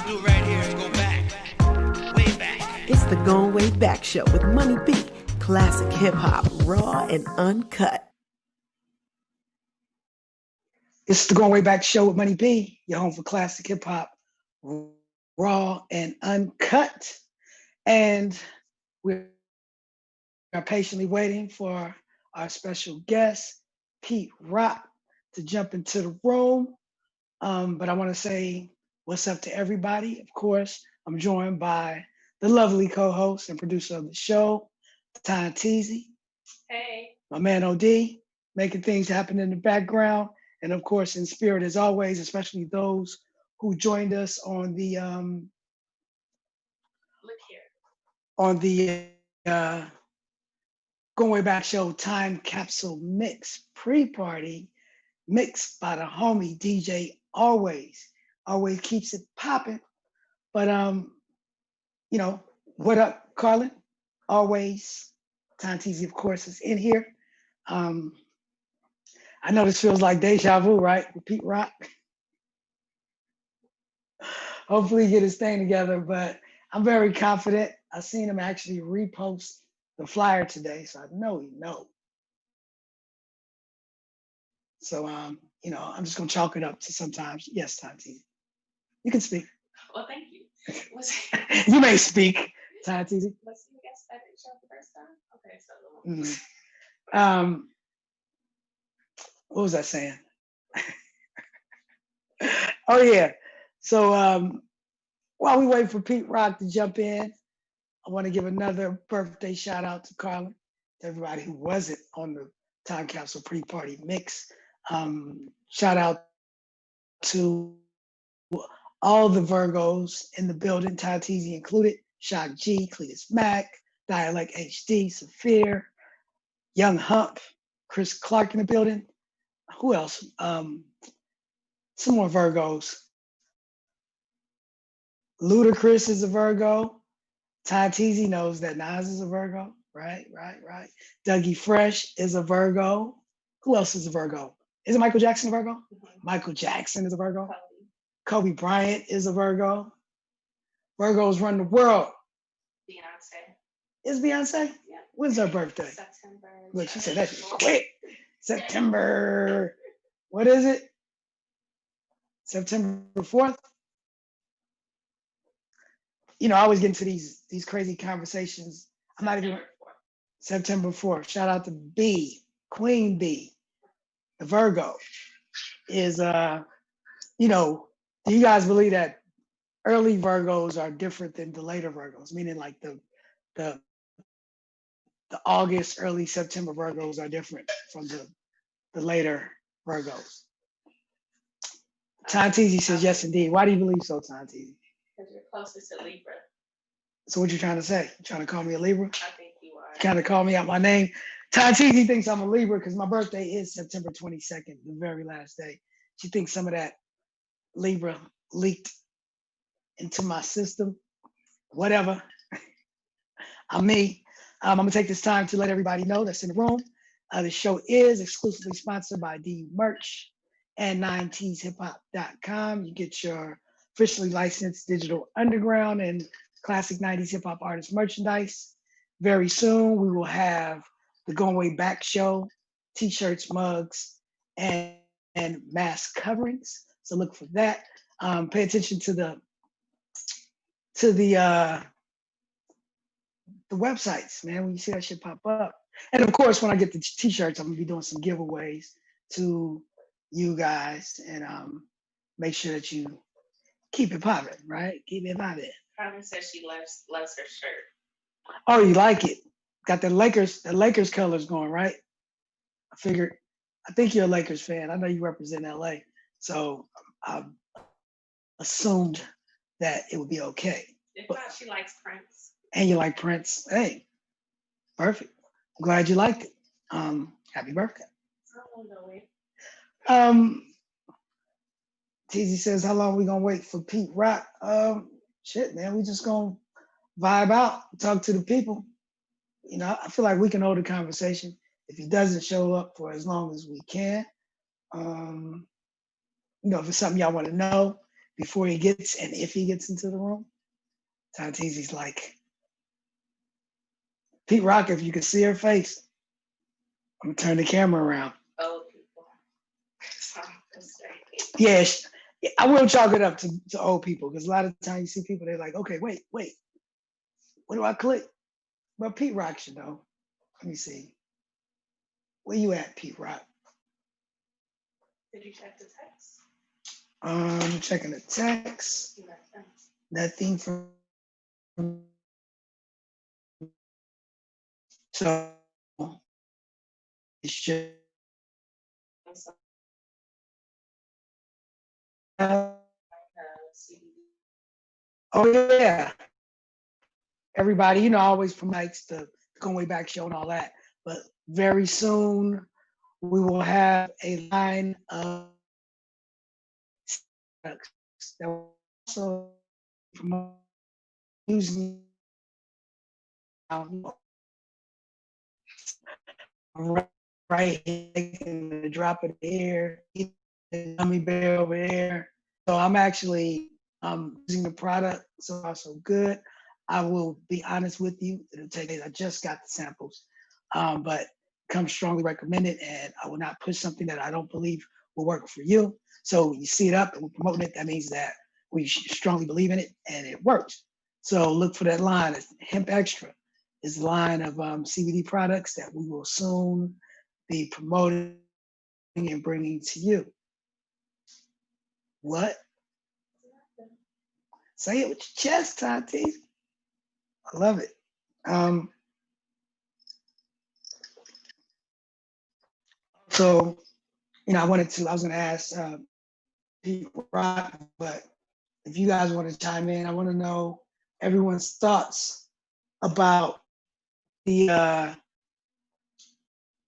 do right here is go back, way back. It's the Going Way Back Show with Money B. Classic hip hop, raw and uncut. It's the Going Way Back Show with Money B, your home for classic hip hop, raw and uncut. And we are patiently waiting for our special guest, Pete Rock, to jump into the room. But I want to say what's up to everybody. Of course, I'm joined by the lovely co-host and producer of the show, Ty Teasy. Hey. My man OD, making things happen in the background. And of course, in spirit as always, especially those who joined us on the Going Way Back Show Time Capsule Mix pre-party mixed by the homie DJ Always keeps it popping. But what up, Carlin? Always, Tantizi, of course, is in here. I know this feels like deja vu, right? With Pete Rock. Hopefully get his thing together, but I'm very confident. I seen him actually repost the flyer today, so I know he knows. So, I'm just gonna chalk it up to sometimes. Yes, Tantizi. You can speak. Well, thank you. You may speak, Tantizi. Was you guess that didn't show up the first time? Okay, so what was I saying? Oh yeah. So while we wait for Pete Rock to jump in, I want to give another birthday shout out to Carlin, to everybody who wasn't on the Time Capsule pre-party mix. Shout out to all the Virgos in the building, Tatizi included, Shock G, Cletus Mac, Dialect HD, Saphir, Young Hump, Chris Clark in the building. Who else? Some more Virgos. Ludacris is a Virgo. Tatizi knows that Nas is a Virgo. Right. Dougie Fresh is a Virgo. Who else is a Virgo? Is it Michael Jackson a Virgo? Mm-hmm. Michael Jackson is a Virgo. Kobe Bryant is a Virgo. Virgos run the world. Beyonce. Is Beyonce? Yeah. When's her birthday? September. Look, she said that quick. September. What is it? September 4th. I always get into these crazy conversations. I'm not even September 4th. Shout out to B, Queen B, the Virgo. Is do you guys believe that early Virgos are different than the later Virgos? Meaning like the August, early September Virgos are different from the later Virgos. Tantizi says yes indeed. Why do you believe so, Tantizi? Because you're closest to Libra. So what you trying to say? You trying to call me a Libra? I think you are. You kind of call me out my name. Tantizi thinks I'm a Libra because my birthday is September 22nd, the very last day. She thinks some of that Libra leaked into my system. Whatever. I'm me. I'm gonna take this time to let everybody know that's in the room. The show is exclusively sponsored by D Merch and 9teeshiphop.com. You get your officially licensed digital underground and classic 90s hip hop artist merchandise. Very soon we will have the Going Way Back show, t-shirts, mugs, and mask coverings. So look for that. Pay attention to the websites, man, when you see that shit pop up. And of course, when I get the t-shirts, I'm gonna be doing some giveaways to you guys and make sure that you keep it popping, right? Keep it popping. Carmen says she loves her shirt. Oh, you like it? Got the Lakers colors going, right? I think you're a Lakers fan. I know you represent LA. So I assumed that it would be okay. If not, she likes Prince. And you like Prince. Hey, perfect. I'm glad you liked it. Happy birthday. Teasy says, how long we gonna wait for Pete Rock? Shit, man, we just gonna vibe out, talk to the people. I feel like we can hold a conversation if he doesn't show up for as long as we can. If it's something y'all want to know, before he gets and if he gets into the room, Tatizi's like, Pete Rock, if you could see her face, I'm gonna turn the camera around. Old people. Yeah, I will chalk it up to old people because a lot of times you see people, they're like, okay, wait, what do I click? Well, Pete Rock should know. Let me see. Where you at, Pete Rock? Did you check the text? Checking the text. Nothing from. So it's just. Oh yeah. Everybody, you know, always promotes the Going Way Back show and all that. But very soon we will have a line of products that will also promote using right in the drop of the air, the gummy bear over there. So I'm actually using the product so far so good. I will be honest with you, it'll take days. I just got the samples, but come strongly recommended, and I will not push something that I don't believe will work for you. So you see it up and we're promoting it, that means that we strongly believe in it and it works. So look for that line. It's Hemp Extra. Is a line of CBD products that we will soon be promoting and bringing to you. What? Say it with your chest, Tati. I love it. So, you know, I was going to ask Pete Rock, but if you guys want to chime in, I want to know everyone's thoughts about the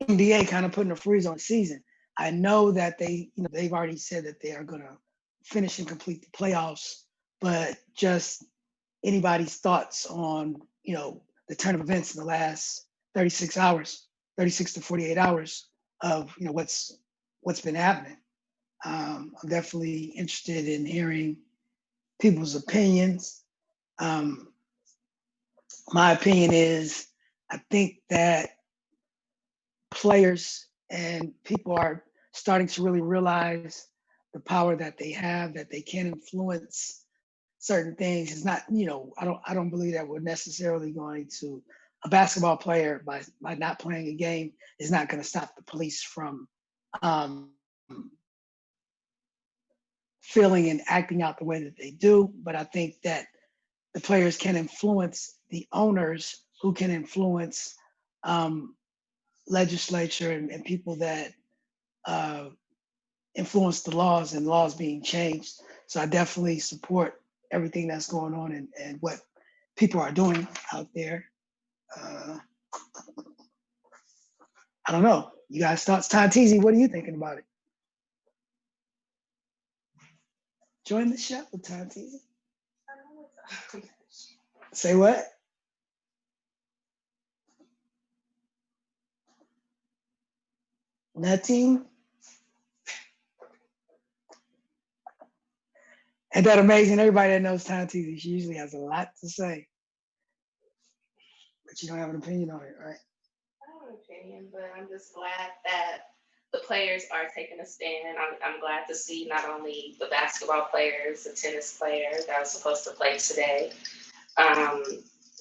NBA kind of putting a freeze on the season. I know that they've already said that they are going to finish and complete the playoffs, but just anybody's thoughts on, you know, the turn of events in the last 36 hours, 36 to 48 hours of, you know, what's been happening. I'm definitely interested in hearing people's opinions. My opinion is, I think that players and people are starting to really realize the power that they have, that they can influence certain things. It's not, you know, I don't believe that we're necessarily going to, a basketball player by not playing a game is not going to stop the police from feeling and acting out the way that they do. But I think that the players can influence the owners, who can influence legislature and people that influence the laws and laws being changed. So I definitely support everything that's going on and what people are doing out there. I don't know. You guys thoughts? Tantizi, what are you thinking about it? Join the show, Tantizi. Say what? Nothing. Ain't that amazing? Everybody that knows Tantizi, she usually has a lot to say. But you don't have an opinion on it, right? I don't have an opinion, but I'm just glad that the players are taking a stand. I'm glad to see not only the basketball players, the tennis players that are supposed to play today,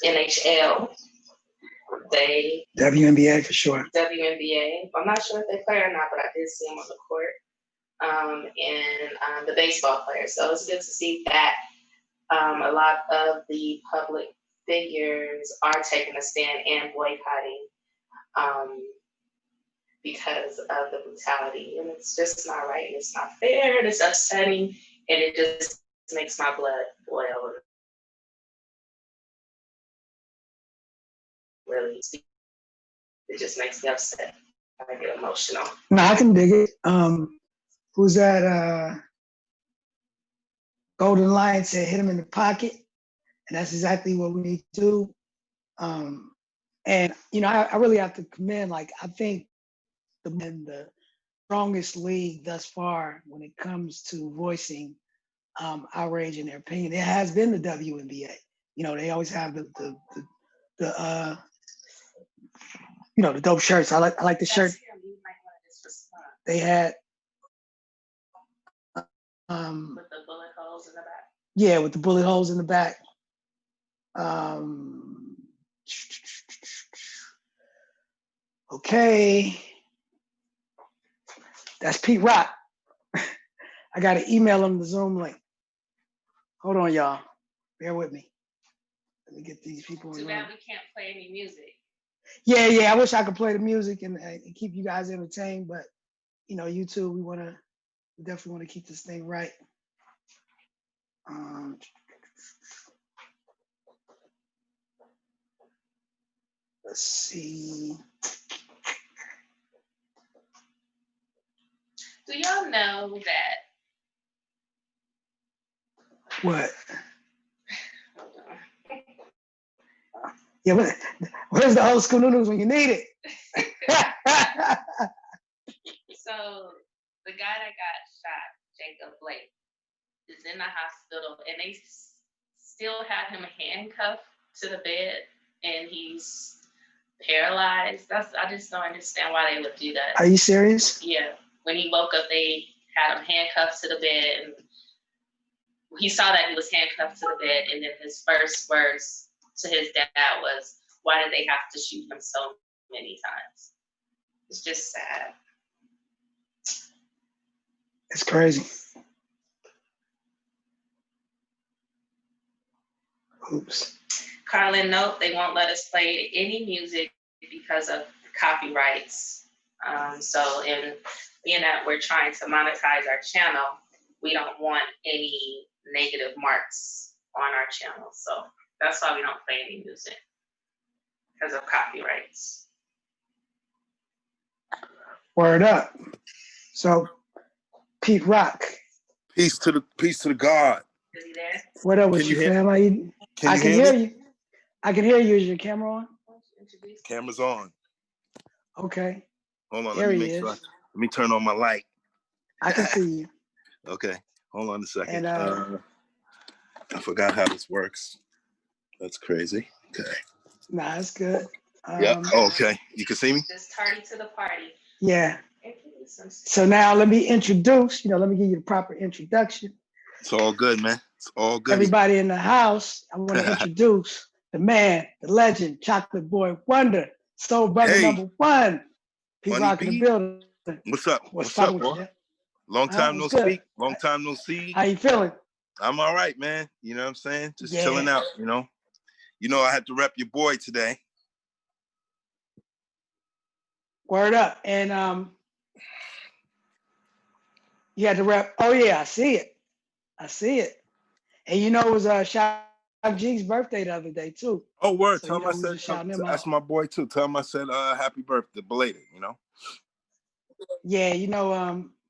NHL, they WNBA for sure. WNBA. I'm not sure if they play or not, but I did see them on the court. And the baseball players. So it's good to see that a lot of the public figures are taking a stand and boycotting because of the brutality. And it's just not right, and it's not fair, and it's upsetting, and it just makes my blood boil. Really, it just makes me upset. I get emotional. No, I can dig it. Who's that? Golden Lion said, hit him in the pocket. And that's exactly what we need to do. And, you know, I really have to commend, like, I think the strongest league thus far when it comes to voicing outrage in their opinion. It has been the WNBA. You know, they always have the the dope shirts. I like the shirt That's him. You might want to just respond they had. with the bullet holes in the back. Yeah, with the bullet holes in the back. Um, okay, that's Pete Rock. I got to email him the Zoom link. Hold on, y'all. Bear with me. Let me get these people. Too bad we can't play any music. Yeah. I wish I could play the music and keep you guys entertained, but YouTube, we definitely want to keep this thing right. Let's see. Do y'all know that? What? Yeah, where's the old school news when you need it? So the guy that got shot, Jacob Blake, is in the hospital, and they still have him handcuffed to the bed, and he's paralyzed. I just don't understand why they would do that. Are you serious? Yeah. When he woke up, they had him handcuffed to the bed, and he saw that he was handcuffed to the bed, and then his first words to his dad was, "Why did they have to shoot him so many times?" It's just sad. It's crazy. Oops. Carlin, note they won't let us play any music because of copyrights. So in being that we're trying to monetize our channel, we don't want any negative marks on our channel. So that's why we don't play any music, because of copyrights. Word up. So Pete Rock. Peace to the God. Is he there? What up with Can you, you hear- fam? I can hear you. I can hear you. Is your camera on? Camera's on. Okay. Hold on, There let me he make sure. is. Let me turn on my light. I can see you. Okay, hold on a second. And I forgot how this works. That's crazy. Okay. nah, it's good. Yep. Okay. You can see me? Just tardy to the party. Yeah. So now let me introduce, let me give you the proper introduction. It's all good, man. It's all good. Everybody in the house, I want to introduce the man, the legend, Chocolate Boy Wonder, Soul Brother #1, Pete Money Rock in the B. building. What's up? What's up, poppin' with boy? you? Long time no what's good? speak. Long time no see. How you feeling? I'm all right, man. You know what I'm saying? Just Yeah. chilling out, I had to rep your boy today. Word up. And you had to rep. Oh yeah, I see it. And it was Shock G's birthday the other day too. Oh, word. So, Tell him I said, that's my boy too. Tell him I said happy birthday, belated, Yeah,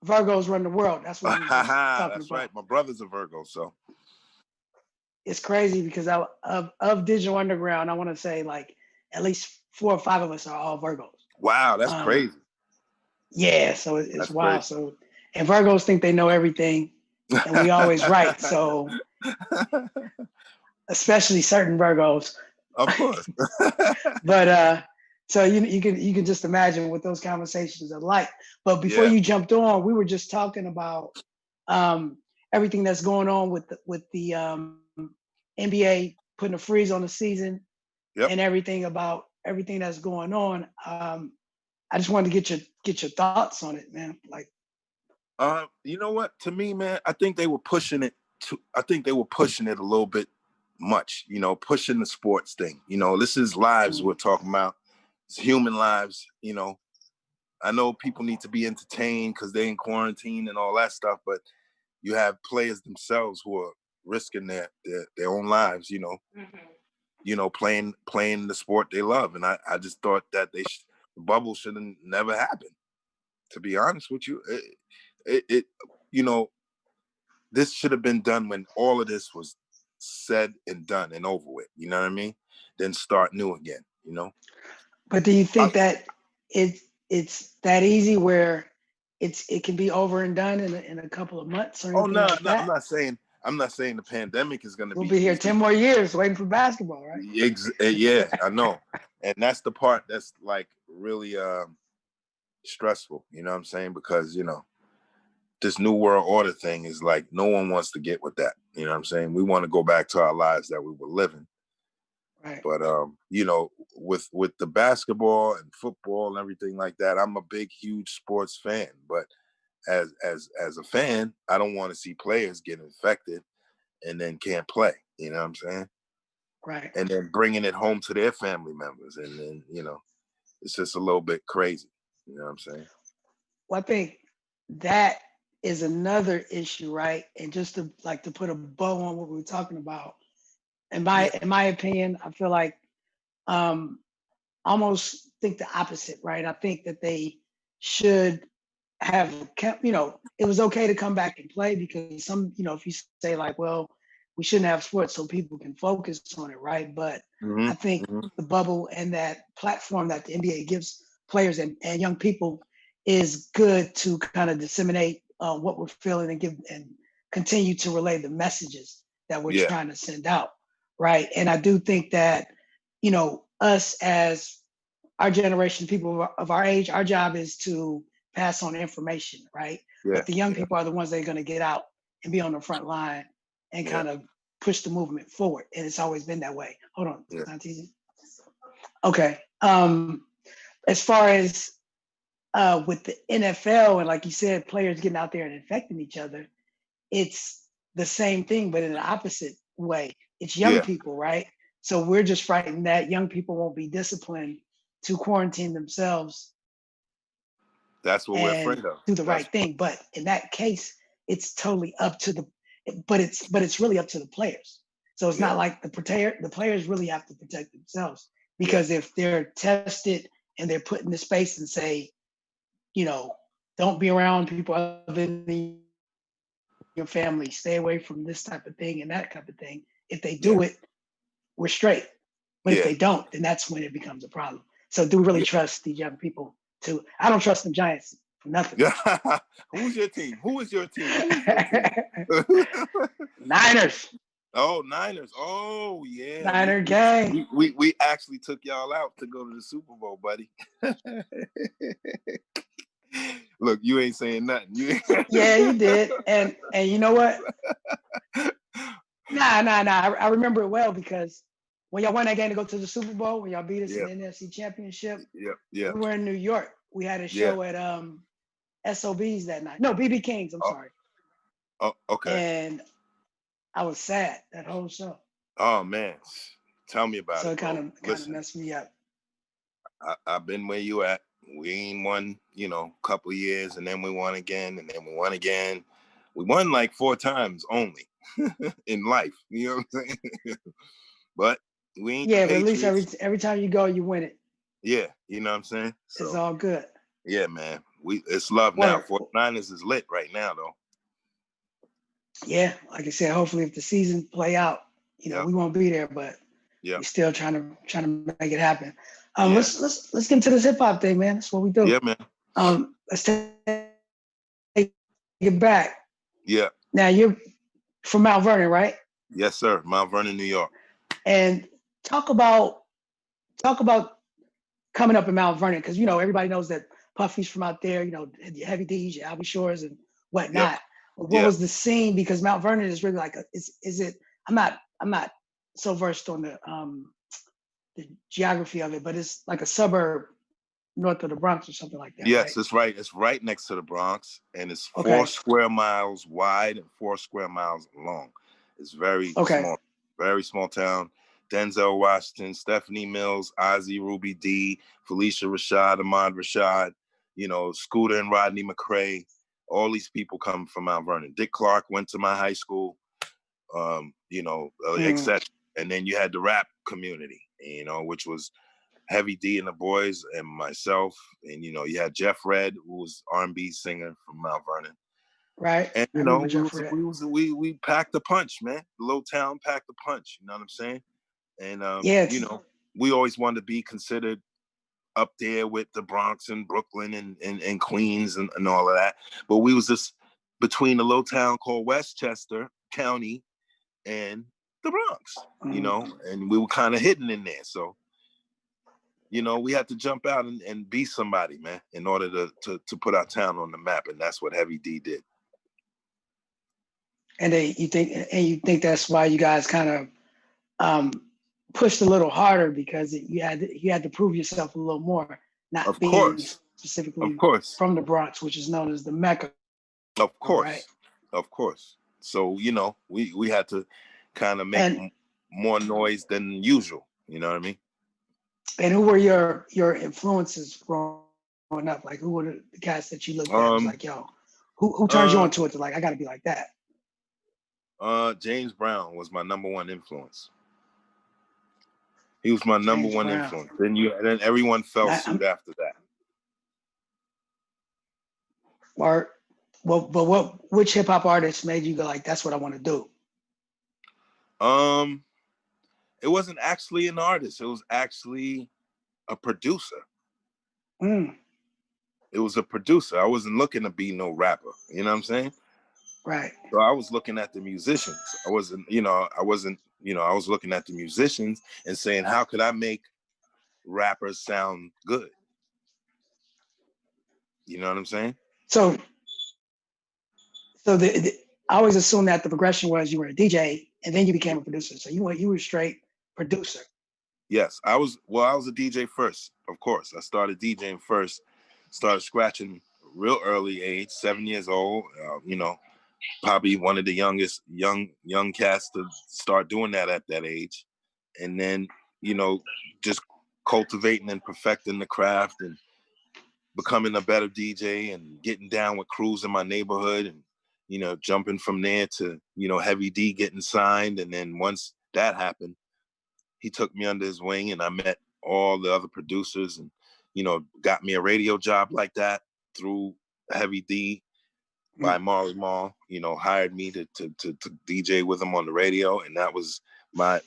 Virgos run the world. That's what we were just talking That's about. right. My brother's a Virgo, so. It's crazy because of Digital Underground, I want to say like at least 4 or 5 of us are all Virgos. Wow, that's crazy. Yeah, so it's that's wild. Crazy. So, and Virgos think they know everything, and we always right. So, especially certain Virgos. Of course. But so you can just imagine what those conversations are like. But before you jumped on, we were just talking about everything that's going on with the NBA putting a freeze on the season and everything that's going on. I just wanted to get your thoughts on it, man. Like, you know what? To me, man, I think they were pushing it a little bit much, pushing the sports thing. This is lives we're talking about. It's human lives, I know people need to be entertained because they're in quarantine and all that stuff, but you have players themselves who are risking their own lives, playing the sport they love. And I just thought that the bubble should have never happened. To be honest with you, this should have been done when all of this was said and done and over with. You know what I mean? Then start new again. But do you think that it's that easy where it can be over and done in a couple of months or anything like that? I'm not saying I'm not saying the pandemic is going to We'll be be here easy. 10 more years waiting for basketball, right? Yeah, I know. And that's the part that's like really stressful, you know what I'm saying? Because, you know, this new world order thing is like, no one wants to get with that. You know what I'm saying? We want to go back to our lives that we were living. Right. But, you know, with the basketball and football and everything like that, I'm a big, huge sports fan. But as a fan, I don't want to see players get infected and then can't play. You know what I'm saying? Right. And then bringing it home to their family members. And then, you know, it's just a little bit crazy. You know what I'm saying? Well, I think that is another issue, right? And just to put a bow on what we were talking about, in my opinion, I feel like almost think the opposite, right? I think that they should have kept, you know, it was okay to come back and play because some, you know, if you say like, well, we shouldn't have sports so people can focus on it, right? But I think the bubble and that platform that the NBA gives players and young people is good to kind of disseminate what we're feeling and give and continue to relay the messages that we're trying to send out, right? And I do think that, you know, us as our generation, people of our age, our job is to pass on information, right? But the young people are the ones that are going to get out and be on the front line and kind of push the movement forward. And it's always been that way. Hold on, it's not easy. Okay. As far as with the NFL and like you said, players getting out there and infecting each other, it's the same thing, but in the opposite way. It's young people, right? So we're just frightened that young people won't be disciplined to quarantine themselves. That's what we're afraid of. Do the right thing. But in that case, it's totally up to but it's really up to the players. So it's not like the players really have to protect themselves because if they're tested and they're put in the space and say, you know, don't be around people other than your family, stay away from this type of thing and that type of thing. If they do it, we're straight. But if they don't, then that's when it becomes a problem. So do we really trust these young people to? I don't trust the Giants for nothing. Who's your team? Who is your team? Niners. Oh, Niners. Oh, yeah. Niner gang. We actually took y'all out to go to the Super Bowl, buddy. Look, you ain't saying nothing. Yeah, you did. And you know what? Nah. I remember it well because when y'all won that game to go to the Super Bowl, when y'all beat us in the NFC Championship, we were in New York. We had a show at SOBs that night. No, BB King's, I'm sorry. Oh, okay. And I was sad that whole show. Oh, man. Tell me about it. So it kind of messed me up. I've been where you at. We ain't won, you know, a couple of years, and then we won again, and then we won again. We won like 4 times only in life. You know what I'm saying? But we ain't. Yeah, but at least every time you go, you win it. Yeah, you know what I'm saying? So, it's all good. Yeah, man. It's love now. 49ers is lit right now, though. Yeah, like I said, hopefully if the season play out, you know, we won't be there, but we're still trying to make it happen. Let's get into this hip hop thing, man. That's what we do. Yeah, man. Let's take it back. Yeah. Now you're from Mount Vernon, right? Yes, sir. Mount Vernon, New York. And talk about coming up in Mount Vernon, because you know everybody knows that Puffy's from out there. You know, your Heavy D's, your Albie Shores, and whatnot. Yep. What was the scene? Because Mount Vernon is really like is it? I'm not so versed on the geography of it, but it's like a suburb north of the Bronx or something like that. Yes, right? It's right. It's right next to the Bronx, and it's 4 square miles wide and 4 square miles long. It's very small town. Denzel Washington, Stephanie Mills, Ozzy, Ruby D, Felicia Rashad, Ahmad Rashad, you know, Scooter and Rodney McRae. All these people come from Mount Vernon. Dick Clark went to my high school, you know, etc. And then you had the rap community, you know, which was Heavy D and the boys and myself. And, you know, you had Jeff Redd, who was R&B singer from Mount Vernon. Right. And, you know, we packed the punch, man. The little town packed the punch. You know what I'm saying? And, you know, we always wanted to be considered up there with the Bronx and Brooklyn and Queens and all of that. But we was just between a little town called Westchester County and the Bronx, you know, and we were kind of hidden in there. So, you know, we had to jump out and be somebody, man, in order to put our town on the map. And that's what Heavy D did. And you think that's why you guys kind of pushed a little harder, because you had to prove yourself a little more, not Of being course. specifically Of course. from the Bronx, which is known as the Mecca. Of course. Right? Of course. So, you know, we had to kind of make more noise than usual. You know what I mean? And who were your influences growing up? Like, who were the guys that you looked at? Was like, yo, who turned you onto it to like, I got to be like that? James Brown was my number one influence. He was my number one influence. Then everyone fell suit after that. Which hip hop artist made you go like, that's what I want to do? It wasn't actually an artist. It was actually a producer. It was a producer. I wasn't looking to be no rapper. You know what I'm saying? Right. So I was looking at the musicians. I was looking at the musicians and saying, how could I make rappers sound good? You know what I'm saying? So I always assumed that the progression was you were a DJ and then you became a producer. So you were a straight producer. Yes, I was a DJ first, of course. I started DJing first, started scratching real early age, 7 years old, you know, probably one of the youngest young cats to start doing that at that age. And then, you know, just cultivating and perfecting the craft and becoming a better DJ and getting down with crews in my neighborhood and, you know, jumping from there to, you know, Heavy D getting signed. And then once that happened, he took me under his wing and I met all the other producers and, you know, got me a radio job like that through Heavy D by Marley Marl, you know, hired me to DJ with him on the radio. And that was my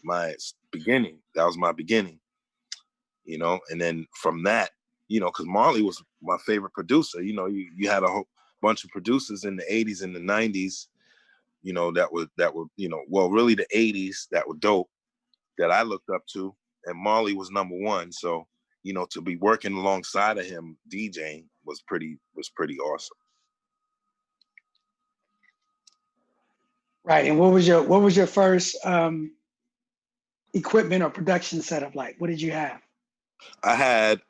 beginning. That was my beginning, you know, and then from that, you know, because Marley was my favorite producer. You know, you had a whole bunch of producers in the 80s and the 90s, you know, that were, you know, well, really the 80s that were dope that I looked up to, and Marley was number one. So, you know, to be working alongside of him DJing was pretty awesome. Right. And what was your first equipment or production setup like? What did you have? I had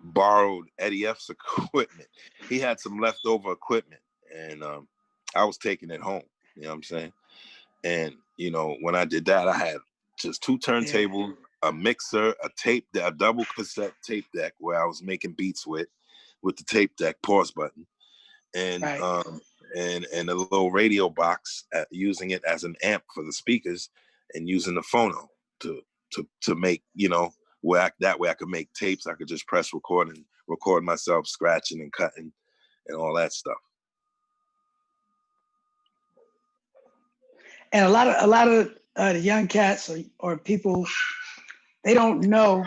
borrowed Eddie F's equipment. He had some leftover equipment and I was taking it home. You know what I'm saying? And, you know, when I did that, I had just two turntables, a mixer, a double cassette tape deck where I was making beats with the tape deck pause button, and and a little radio box, using it as an amp for the speakers, and using the phono to make, you know, that way I could make tapes. I could just press record and record myself scratching and cutting and all that stuff. And a lot of the young cats or people, they don't know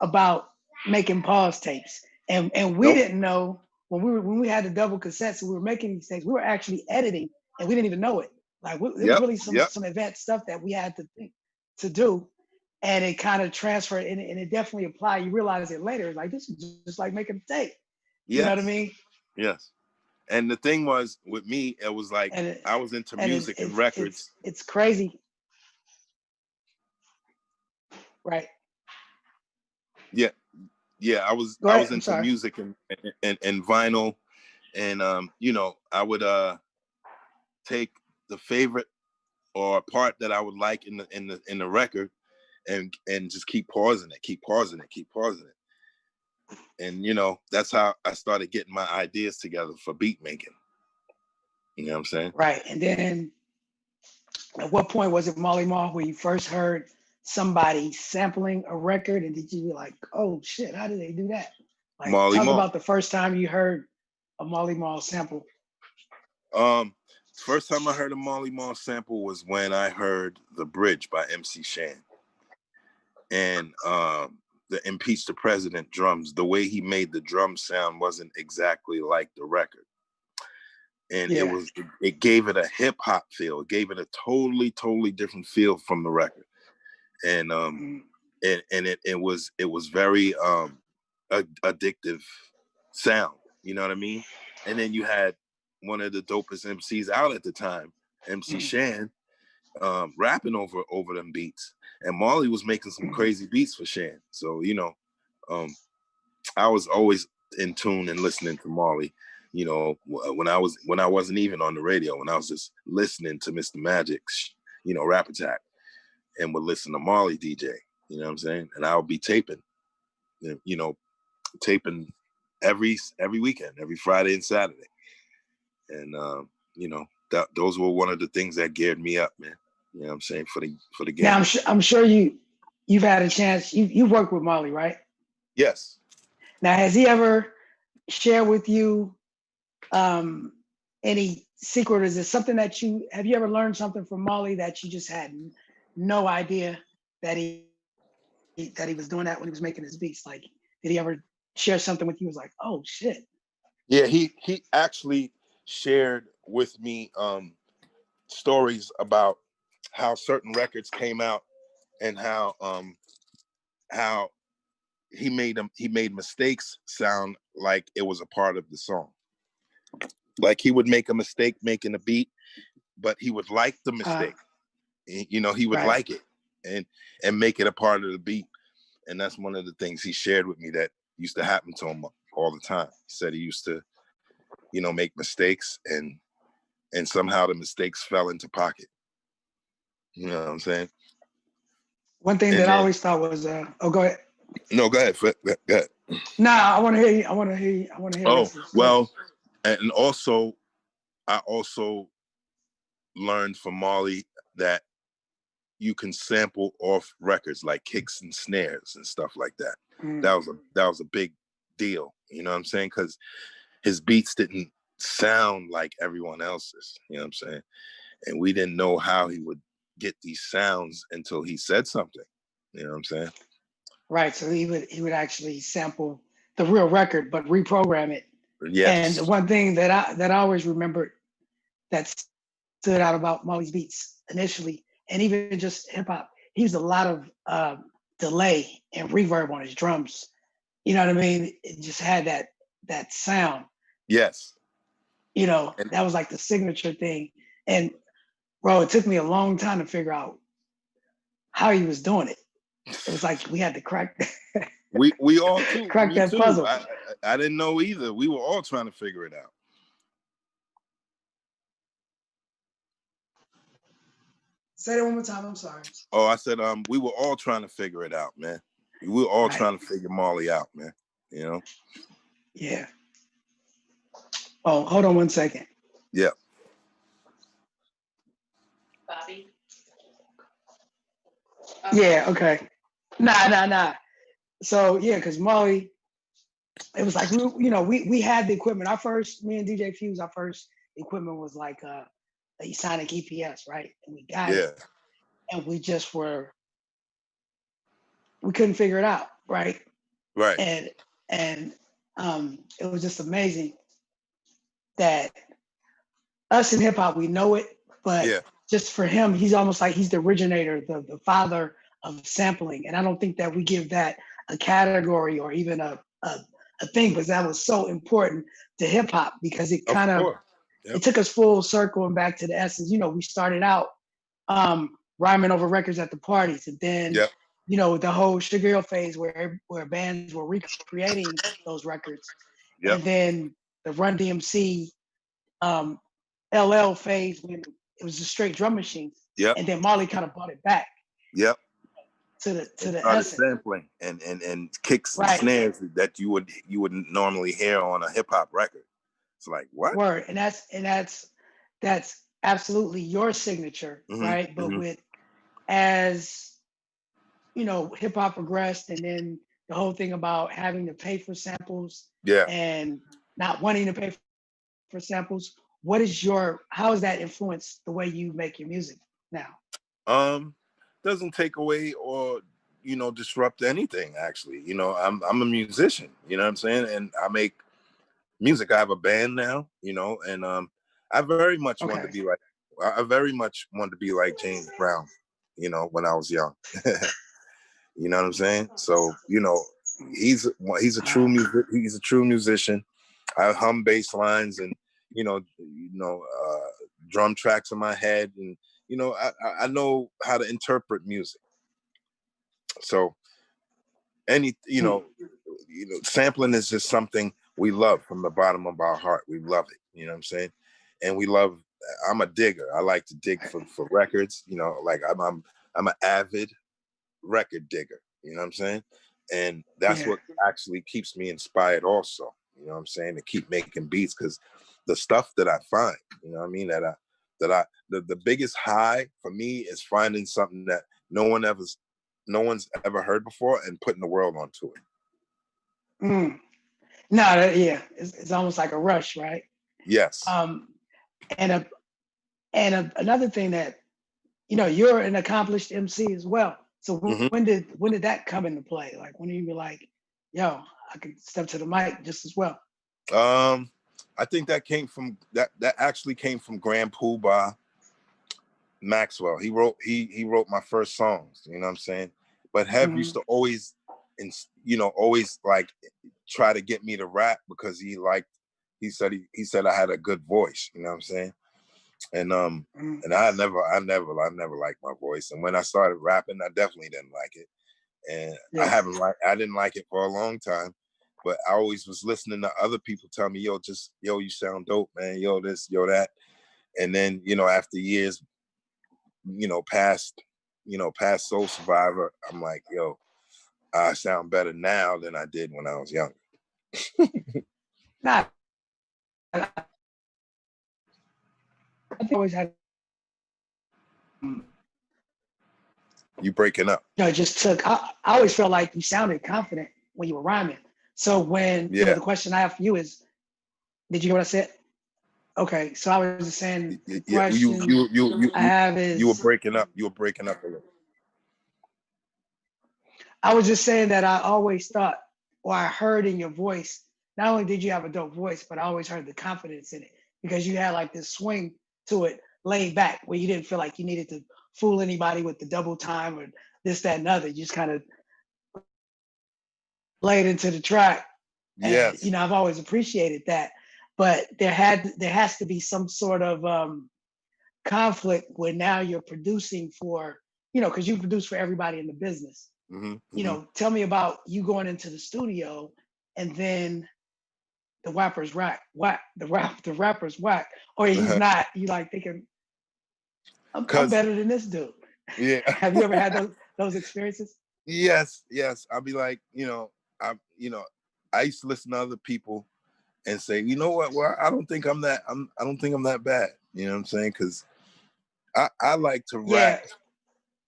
about making pause tapes, and we didn't know when we had the double cassettes and we were making these tapes, we were actually editing and we didn't even know it. Like it was really some advanced stuff that we had to think to do, and it kind of transferred and it definitely applied. You realize it later, like this is just like making a tape. You know what I mean? Yes. And the thing was with me, it was like I was into music and records. It's crazy. Right. Yeah. I was into music and vinyl, and you know, I would take the favorite or part that I would like in the record and just keep pausing it. And, you know, that's how I started getting my ideas together for beat making. You know what I'm saying? Right. And then at what point was it Marley Marl where you first heard somebody sampling a record, and did you be like, oh shit, how did they do that? Like, Marley talk Marl. about the first time you heard a Marley Marl sample. First time I heard a Marley Marl sample was when I heard The Bridge by MC Shan. And the Impeach the President drums, the way he made the drum sound wasn't exactly like the record. and Yeah. it gave it a hip hop feel. It gave it a totally different feel from the record, and it was very addictive sound. You know what I mean? And then you had one of the dopest MCs out at the time, MC Shan, rapping over them beats, and Marley was making some crazy beats for Shan. So I was always in tune and listening to Marley. When I wasn't even on the radio, when I was just listening to Mr. Magic's, Rap Attack, and would listen to Marley DJ. You know what I'm saying? And I would be taping, taping every weekend, every Friday and Saturday. And those were one of the things that geared me up, man. You know what I'm saying, for the game. Now I'm sure you've had a chance. You worked with Marley, right? Yes. Now, has he ever shared with you any secret? Is it something that have you ever learned something from Marley that you just had no idea that he was doing that when he was making his beats? Like, did he ever share something with you? He was like, oh shit. Yeah, he actually shared with me stories about how certain records came out and how he made mistakes sound like it was a part of the song. Like he would make a mistake making a beat, but he would like the mistake. He would like it and make it a part of the beat. And that's one of the things he shared with me that used to happen to him all the time. He said he used to, make mistakes and somehow the mistakes fell into pocket. You know what I'm saying? One thing that I always thought was, go ahead. No, go ahead. Go ahead. Nah, I want to hear you. I want to hear. Oh, well, and also, I also learned from Marley that you can sample off records like kicks and snares and stuff like that. That was a big deal. You know what I'm saying? Because his beats didn't sound like everyone else's. You know what I'm saying? And we didn't know how he would get these sounds until he said something. You know what I'm saying? Right. So he would actually sample the real record, but reprogram it. Yes. And one thing that I always remembered that stood out about Marley's beats initially, and even just hip hop, he used a lot of delay and reverb on his drums. You know what I mean? It just had that sound. Yes. That was like the signature thing. And bro, it took me a long time to figure out how he was doing it. It was like we had to crack. we all too. Crack that puzzle. I didn't know either. We were all trying to figure it out. Say that one more time. I'm sorry. Oh, I said we were all trying to figure it out, man. We were all trying to figure Marley out, man. Yeah. Oh, hold on one second. Yeah. Bobby. Yeah. Okay. Nah. So yeah, because Marley, it was like we had the equipment. Me and DJ Fuse, our first equipment was like a Sonic EPS, right? And we got it, and we couldn't figure it out, right? Right. And it was just amazing that us in hip hop, we know it, but just for him, he's almost like he's the originator, the father of sampling. And I don't think that we give that a category or even a thing, because that was so important to hip hop, because it kind of it took us full circle and back to the essence. We started out rhyming over records at the parties, and then the whole Sugar Hill phase where bands were recreating those records, and then the Run DMC LL phase when it was just straight drum machines, and then Marley kind of brought it back. To the essence. Sampling and kicks and snares that you wouldn't normally hear on a hip hop record. It's like what? Word, and that's absolutely your signature, right? But with as hip hop progressed, and then the whole thing about having to pay for samples, and not wanting to pay for samples. How has that influenced the way you make your music now? Doesn't take away or disrupt anything, actually. I'm a musician, you know what I'm saying, and I make music. I have a band now, and I very much wanted to Okay. be like, I very much wanted to be like James Brown, you know, when I was young. You know what I'm saying? So, you know, he's a true musician. I hum bass lines and, drum tracks in my head, and, you know, I know how to interpret music. So sampling is just something we love from the bottom of our heart. We love it. You know what I'm saying? And I'm a digger. I like to dig for records, you know, like I'm an avid record digger, you know what I'm saying? And that's what actually keeps me inspired also, you know what I'm saying, to keep making beats, because the stuff that I find, you know what I mean, the biggest high for me is finding something that no one's ever heard before and putting the world onto it. No, it's almost like a rush, right? Yes. And another thing that, you know, you're an accomplished MC as well. So when did that come into play? Like, when you were like, yo, I can step to the mic just as well. I think that actually came from Grand Poobah Maxwell. He wrote my first songs, you know what I'm saying? But Hev used to always like try to get me to rap, because he said I had a good voice, you know what I'm saying? And and I never liked my voice. And when I started rapping, I definitely didn't like it. And I didn't like it for a long time. But I always was listening to other people tell me, yo, you sound dope, man. Yo, this, yo, that. And then, you know, after years, past Soul Survivor, I'm like, yo, I sound better now than I did when I was younger. Nah, I think I always had. You breaking up? You know, it just took. I always felt like you sounded confident when you were rhyming. So when the question I have for you is, did you hear what I said? Okay, so I was just saying the question I have is, you were breaking up. You were breaking up a little. I was just saying that I always thought, or I heard in your voice, not only did you have a dope voice, but I always heard the confidence in it, because you had like this swing to it, laid back, where you didn't feel like you needed to fool anybody with the double time or this, that, and other. You just kind of laid into the track. Yes. And, you know, I've always appreciated that. But there has to be some sort of conflict where now you're producing for, you know, because you produce for everybody in the business. You know, tell me about you going into the studio and then the rapper's the rapper's whack, or he's not. You like thinking, I'm better than this dude. Yeah. Have you ever had those experiences? Yes. I'll be like, I used to listen to other people and say, you know what? Well, I don't think I'm that bad. You know what I'm saying? Because I like to rap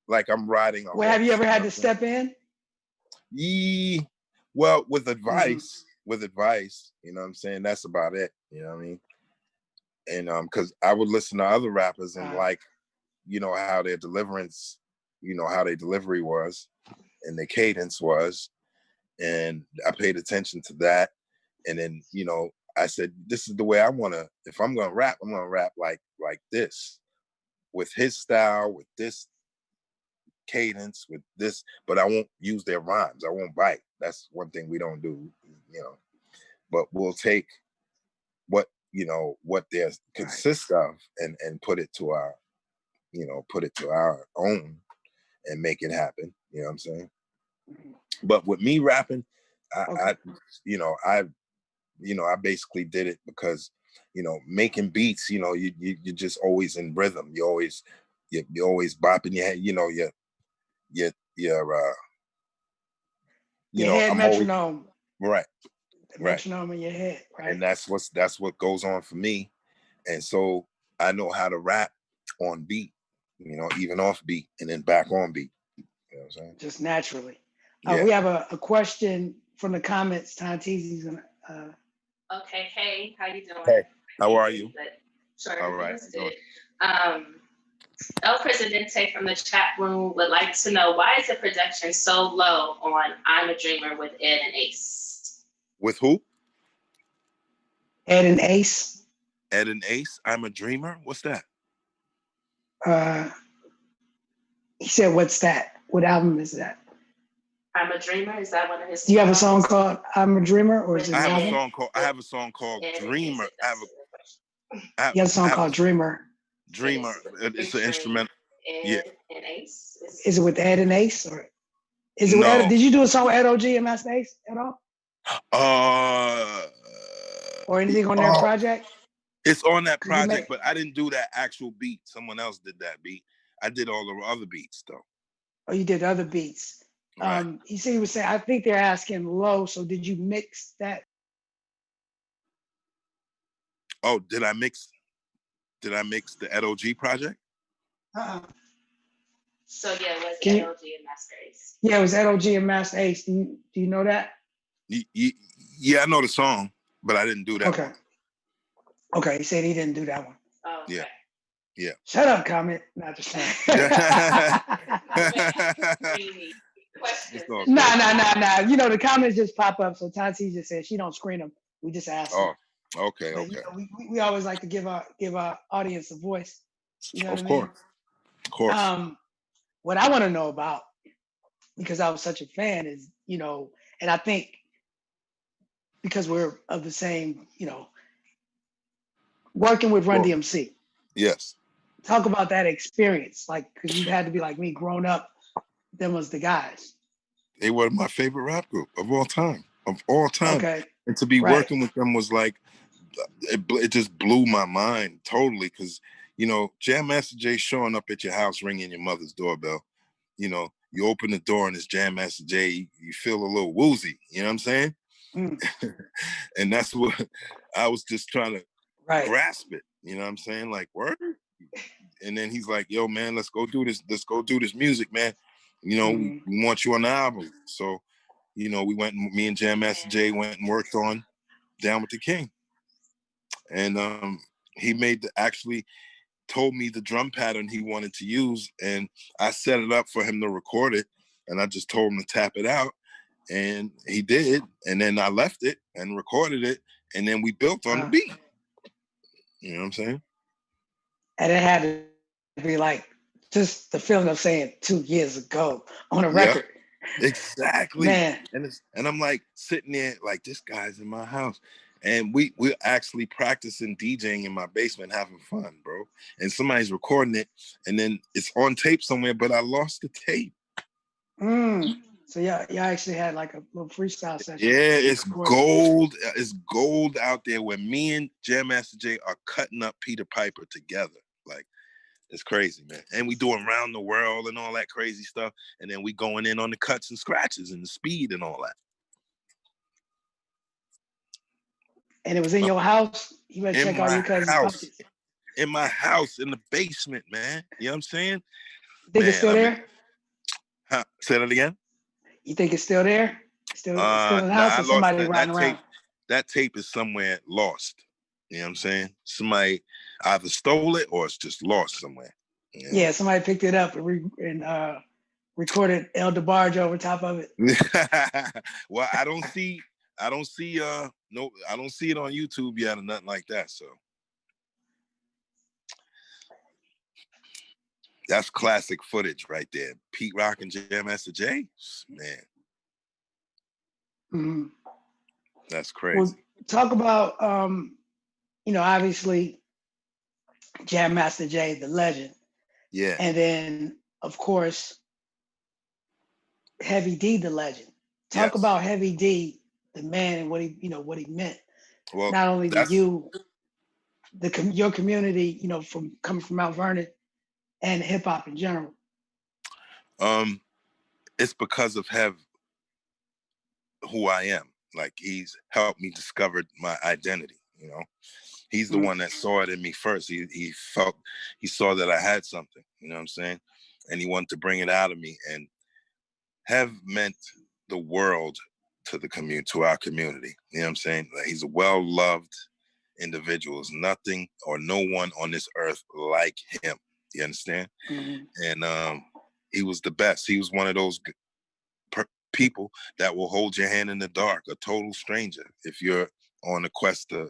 like I'm riding a horse. Have you ever had to step in? Well, with advice, you know what I'm saying? That's about it. You know what I mean? And because I would listen to other rappers and like, you know, how their deliverance, you know, how their delivery was and their cadence was. And I paid attention to that. And then, you know, I said, this is the way I want to, if I'm going to rap, I'm going to rap like this, with his style, with this cadence, with this, but I won't use their rhymes. I won't bite. That's one thing we don't do, you know, but we'll take what they consist of and put it to our own and make it happen. You know what I'm saying? But with me rapping, I basically did it because, you know, making beats, you know, you're just always in rhythm. You're always bopping your head, you know, head metronome. Right. Metronome in your head, right? And that's what goes on for me. And so I know how to rap on beat, you know, even off beat and then back on beat. You know what I'm saying? Just naturally. Yeah. We have a question from the comments. Tantizi's gonna. Okay, hey, how you doing? Hey, how are you? Sure, all right. good. El Presidente from the chat room would like to know, why is the production so low on I'm a Dreamer with Ed and Ace? With who? Ed and Ace. Ed and Ace, I'm a Dreamer. What's that? He said, "What's that? What album is that?" I'm a Dreamer. Is that one of his? Do you have a song called "I'm a Dreamer" or is it I an have album? I have a song called Ed and Dreamer. Ace, if that's the question. He has a I song have called "Dreamer." Dreamer. It's an Featuring instrumental. Yeah. Ed and Ace. Is it with Ed and Ace or is it with Ed? No. Did you do a song with Ed OG and Master Ace at all Uh, or anything on their project? It's on that Did you project, make? but I didn't do that actual beat. Someone else did that beat. I did all the other beats though. Oh, you did other beats. Right. He said he was saying. I think they're asking low. So did you mix that? Oh, did I mix the Ed OG project? Uh-uh. So yeah, it was Can you- LG and Master Ace. Yeah, it was Ed OG and Master Ace. Do you know that? Yeah, I know the song, but I didn't do that Okay. one. Okay, he said he didn't do that one. Oh, okay. Yeah. Shut up, comment. Not just saying. Questions. Nah. You know, the comments just pop up. So Tati just said she don't screen them. We just ask them. Oh, okay, But, okay. you know, we always like to give our audience a voice. You know what Of I mean? course. What I want to know about, because I was such a fan, is, you know, and I think because we're of the same, you know, working with Run Sure. DMC. Yes. Talk about that experience, like, because you had to be like me, grown up. Them was the guys. They were my favorite rap group of all time. Okay. And to be Right. working with them was like, it just blew my mind totally. Because, you know, Jam Master Jay showing up at your house, ringing your mother's doorbell. You know, you open the door and it's Jam Master Jay. You feel a little woozy. You know what I'm saying? Mm. And that's what I was just trying to Right. grasp it. You know what I'm saying? Like, word. And then he's like, yo, man, let's go do this. Let's go do this music, man. You know, we want you on the album. So, you know, me and Jam Master Jay went and worked on Down with the King. And he actually told me the drum pattern he wanted to use. And I set it up for him to record it. And I just told him to tap it out. And he did. And then I left it and recorded it. And then we built on the beat. You know what I'm saying? And it had to be like just the feeling of saying 2 years ago on a record. Exactly. Man. And I'm like sitting there like, this guy's in my house. And we're actually practicing DJing in my basement, having fun, bro. And somebody's recording it, and then it's on tape somewhere, but I lost the tape. So yeah, you actually had like a little freestyle session. Yeah, it's gold. It's gold out there where me and Jam Master Jay are cutting up Peter Piper together. Like, it's crazy, man. And we doing Round the World and all that crazy stuff. And then we going in on the cuts and scratches and the speed and all that. And it was in your house? You better check out your cousin's house. In my house, in the basement, man. You know what I'm saying? You think it's still there? Say that again? You think it's still there? Still in the house, or somebody riding around? That tape is somewhere lost. You know what I'm saying? Somebody either stole it or it's just lost somewhere. You know? Yeah, somebody picked it up and recorded El DeBarge over top of it. Well, I don't see it on YouTube yet or nothing like that. So that's classic footage right there. Pete Rock and Jam Master Jay, man. Mm-hmm. That's crazy. Well, talk about obviously Jam Master Jay, the legend. Yeah. And then of course Heavy D, the legend. Talk about Heavy D, the man, and what he meant. Well, not only to you, your community, from coming from Mount Vernon and hip hop in general. It's because of who I am. Like, he's helped me discover my identity. You know, he's the one that saw it in me first. He saw that I had something. You know what I'm saying? And he wanted to bring it out of me. And Hev meant the world to our community. You know what I'm saying? Like, he's a well-loved individual. There's nothing or no one on this earth like him. You understand? Mm-hmm. And he was the best. He was one of those people that will hold your hand in the dark, a total stranger, if you're on a quest to,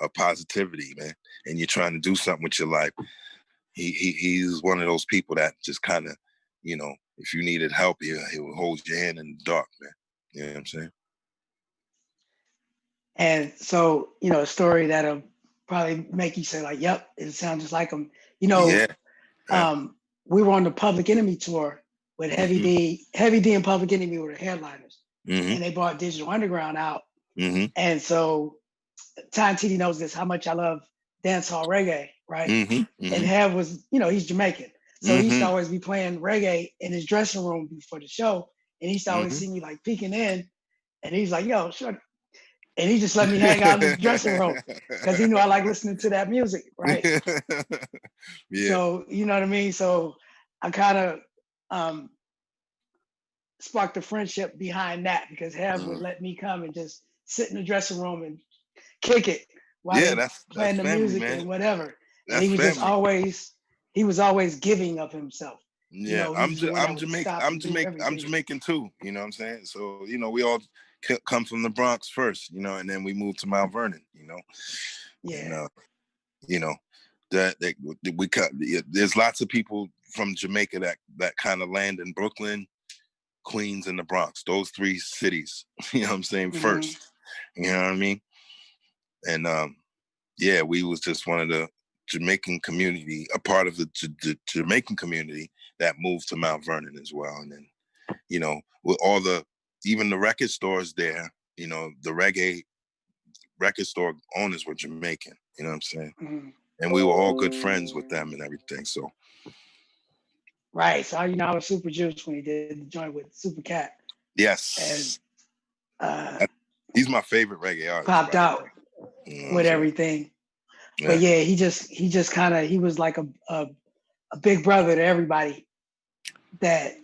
of positivity, man, and you're trying to do something with your life. He's one of those people that just kind of, you know, if you needed help, he will hold your hand in the dark, man. You know what I'm saying? And so, you know, a story that'll probably make you say like, yep, it sounds just like him. You know, Yeah. Yeah. We were on the Public Enemy tour with Heavy Mm-hmm. D. Heavy D and Public Enemy were the headliners. Mm-hmm. And they brought Digital Underground out. Mm-hmm. And so Ty TD knows this, how much I love dancehall reggae, right? Mm-hmm. And Hev was, you know, he's Jamaican. So he used to Mm-hmm. always be playing reggae in his dressing room before the show. And he used to always Mm-hmm. see me like peeking in. And he's like, yo, sure. And he just let me hang out in his dressing room because he knew I like listening to that music, right? Yeah. So, you know what I mean? So I kind of sparked a friendship behind that because Hev would let me come and just sit in the dressing room and kick it while Yeah, they that's playing the family, music man. and whatever. And That's he was just family. always giving of himself. You Yeah, know, he was the one that would stop and do I'm everything. Jamaican too. You know what I'm saying? So, you know, we all come from the Bronx first, you know, and then we moved to Mount Vernon, you know. Yeah. And you know, that we cut. There's lots of people from Jamaica that kind of land in Brooklyn, Queens, and the Bronx. Those three cities, you know what I'm saying, first. You know what I mean? And yeah, we was just one of the Jamaican community, a part of the Jamaican community that moved to Mount Vernon as well. And then, you know, with even the record stores there, you know, the reggae record store owners were Jamaican, you know what I'm saying? Mm-hmm. And we were all good friends with them and everything. So. Right. So, you know, I was super juiced when he did the joint with Super Cat. Yes. And he's my favorite reggae artist. popped out you know with everything. Yeah. But yeah, he just kind of, he was like a big brother to everybody that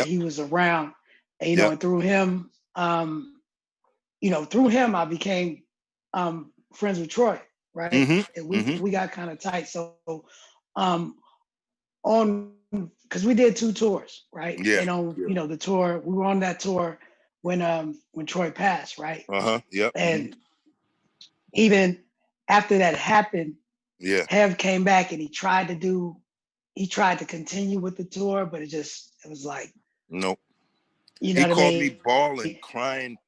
he was around. And, you know, and through him, I became friends with Troy, right? Mm-hmm. And we got kind of tight. So because we did 2 tours, right? Yeah. And you know, the tour, we were on that tour when Troy passed, right? Yep. And even after that happened, Hev came back and he tried to continue with the tour, but it was like, nope. You know he what called I mean? me bawling,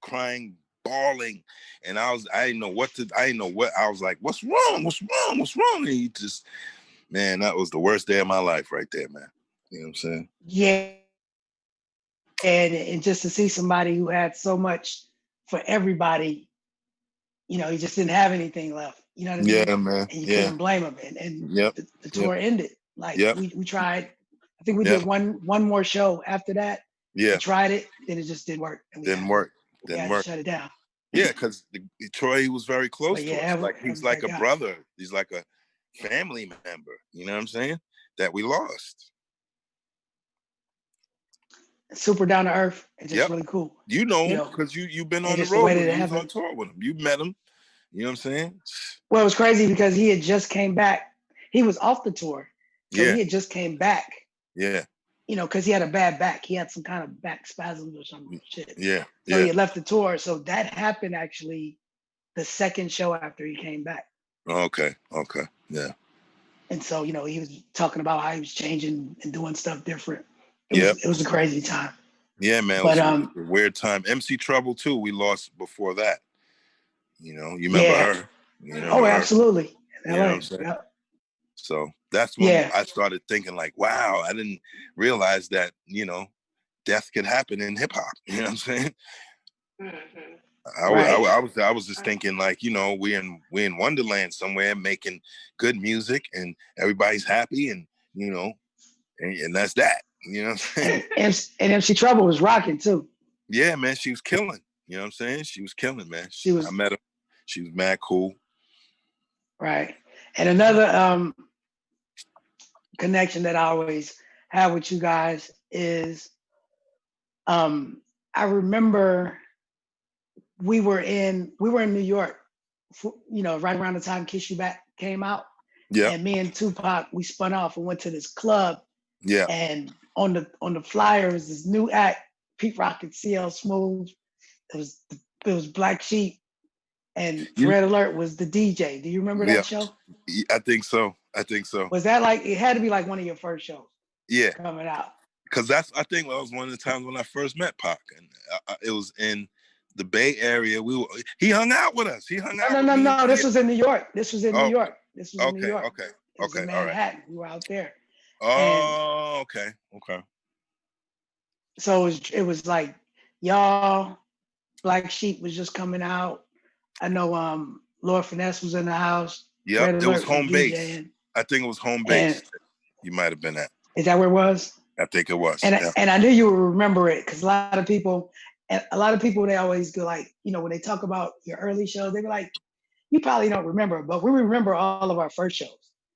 crying, bawling. And I didn't know what. I was like, what's wrong? And he just, man, that was the worst day of my life right there, man. You know what I'm saying? Yeah. And just to see somebody who had so much for everybody, you know, he just didn't have anything left. You know what I mean? Yeah, man. And you couldn't blame him. And the tour ended. Like we tried. I think we did one more show after that. Yeah. We tried it, then it just didn't work. And we Didn't had to shut it down. Yeah, because Troy was very close to us. Like he's like a brother. He's like a family member. You know what I'm saying? That we lost. Super down to earth and just really cool. You know him because you've been on the road with him. You was on tour with him. You met him. You know what I'm saying? Well, it was crazy because he had just came back. He was off the tour. So he had just came back. Yeah. You know, because he had a bad back. He had some kind of back spasms or some shit. Yeah. So he had left the tour. So that happened actually the second show after he came back. Okay. Yeah. And so, you know, he was talking about how he was changing and doing stuff different. It was a crazy time. Yeah, man. But it was a weird time. MC Trouble too. We lost before that. You know, you remember her? You know absolutely. You know what I'm saying? So that's when I started thinking like, wow, I didn't realize that, you know, death could happen in hip hop. You know what I'm saying? Mm-hmm. I was just thinking like, you know, we're in Wonderland somewhere making good music and everybody's happy and, you know, and that's that, you know what I'm saying? And MC Trouble was rocking too. Yeah, man, she was killing. You know what I'm saying? She was killing, man. I met her. She was mad cool. Right. And another connection that I always have with you guys is I remember we were in New York, you know, right around the time Kiss You Back came out. Yeah. And me and Tupac, we spun off and went to this club. Yeah. And on the flyer was this new act, Pete Rock and CL Smooth. It was Black Sheep and You, Red Alert was the DJ. Do you remember yeah, that show? I think so. I think so. Was that like, it had to be like one of your first shows Yeah, coming out? because I think that was one of the times when I first met Pac, and it was in the Bay Area. He hung out with us. He hung out No, with no, me and no, no. This Tia. was in New York. This was in New Oh, York. This was in New okay, York. okay, It was in all right. Manhattan. We were out there. And Oh, okay, okay. so it was like y'all, Black Sheep was just coming out. I know Lord Finesse was in the house. Yep, Red it was Alert was home base. DJing. I think it was home And base. You might have been at. is that where it was? I think it was. And Yeah. and I knew you would remember it because a lot of people they always go like, when they talk about your early shows, they be like, you probably don't remember, but we remember all of our first shows.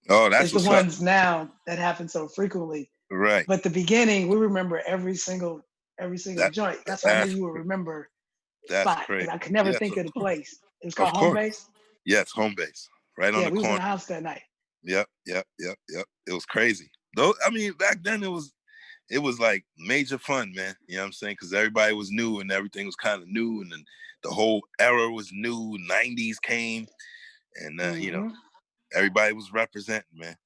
Oh, that's It's the what's up. ones now that happen so frequently. Right. But the beginning, we remember every single That joint. That's why I knew that's you would remember the that's spot because crazy. I could never Yes, think of the place. It was of called Home course. Base. Yes, home base. Right on Yeah, the we was in corner. the house that night. Yep. It was crazy. Though I mean, back then it was like major fun, man. You know what I'm saying? Because everybody was new and everything was kind of new, and then the whole era was new. 90s came, and everybody was representing, man.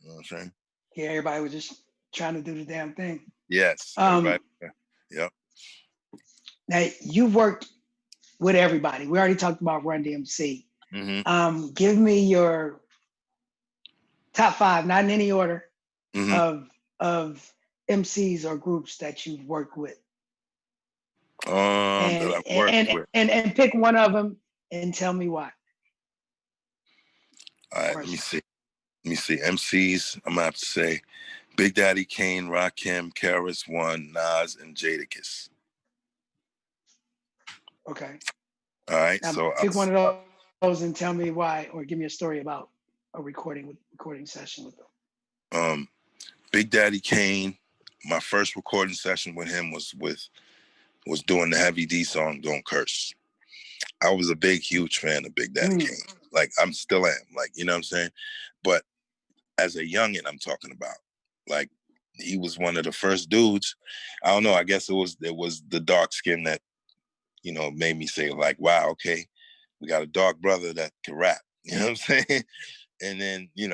You know what I'm saying? Yeah, everybody was just trying to do the damn thing. Yes, everybody. Yep. Now you've worked with everybody. We already talked about Run DMC. Mm-hmm. Give me your top 5, not in any order, Mm-hmm. of MCs or groups that you've worked with. That I've worked with. And pick one of them and tell me why. All right, let me see. MCs, I'm gonna have to say Big Daddy Kane, Rakim, Karis One, Nas, and Jadakiss. Okay. All right. Now, so pick one of those and tell me why, or give me a story about a recording session with them. Big Daddy Kane, my first recording session with him was doing the Heavy D song "Don't Curse." I was a huge fan of Big Daddy Kane. Like I'm still am. Like, you know what I'm saying? But as a youngin', I'm talking about. Like, he was one of the first dudes. I don't know. I guess it was the dark skin that, made me say like, wow, okay, we got a dark brother that can rap. You know what I'm saying? And then, you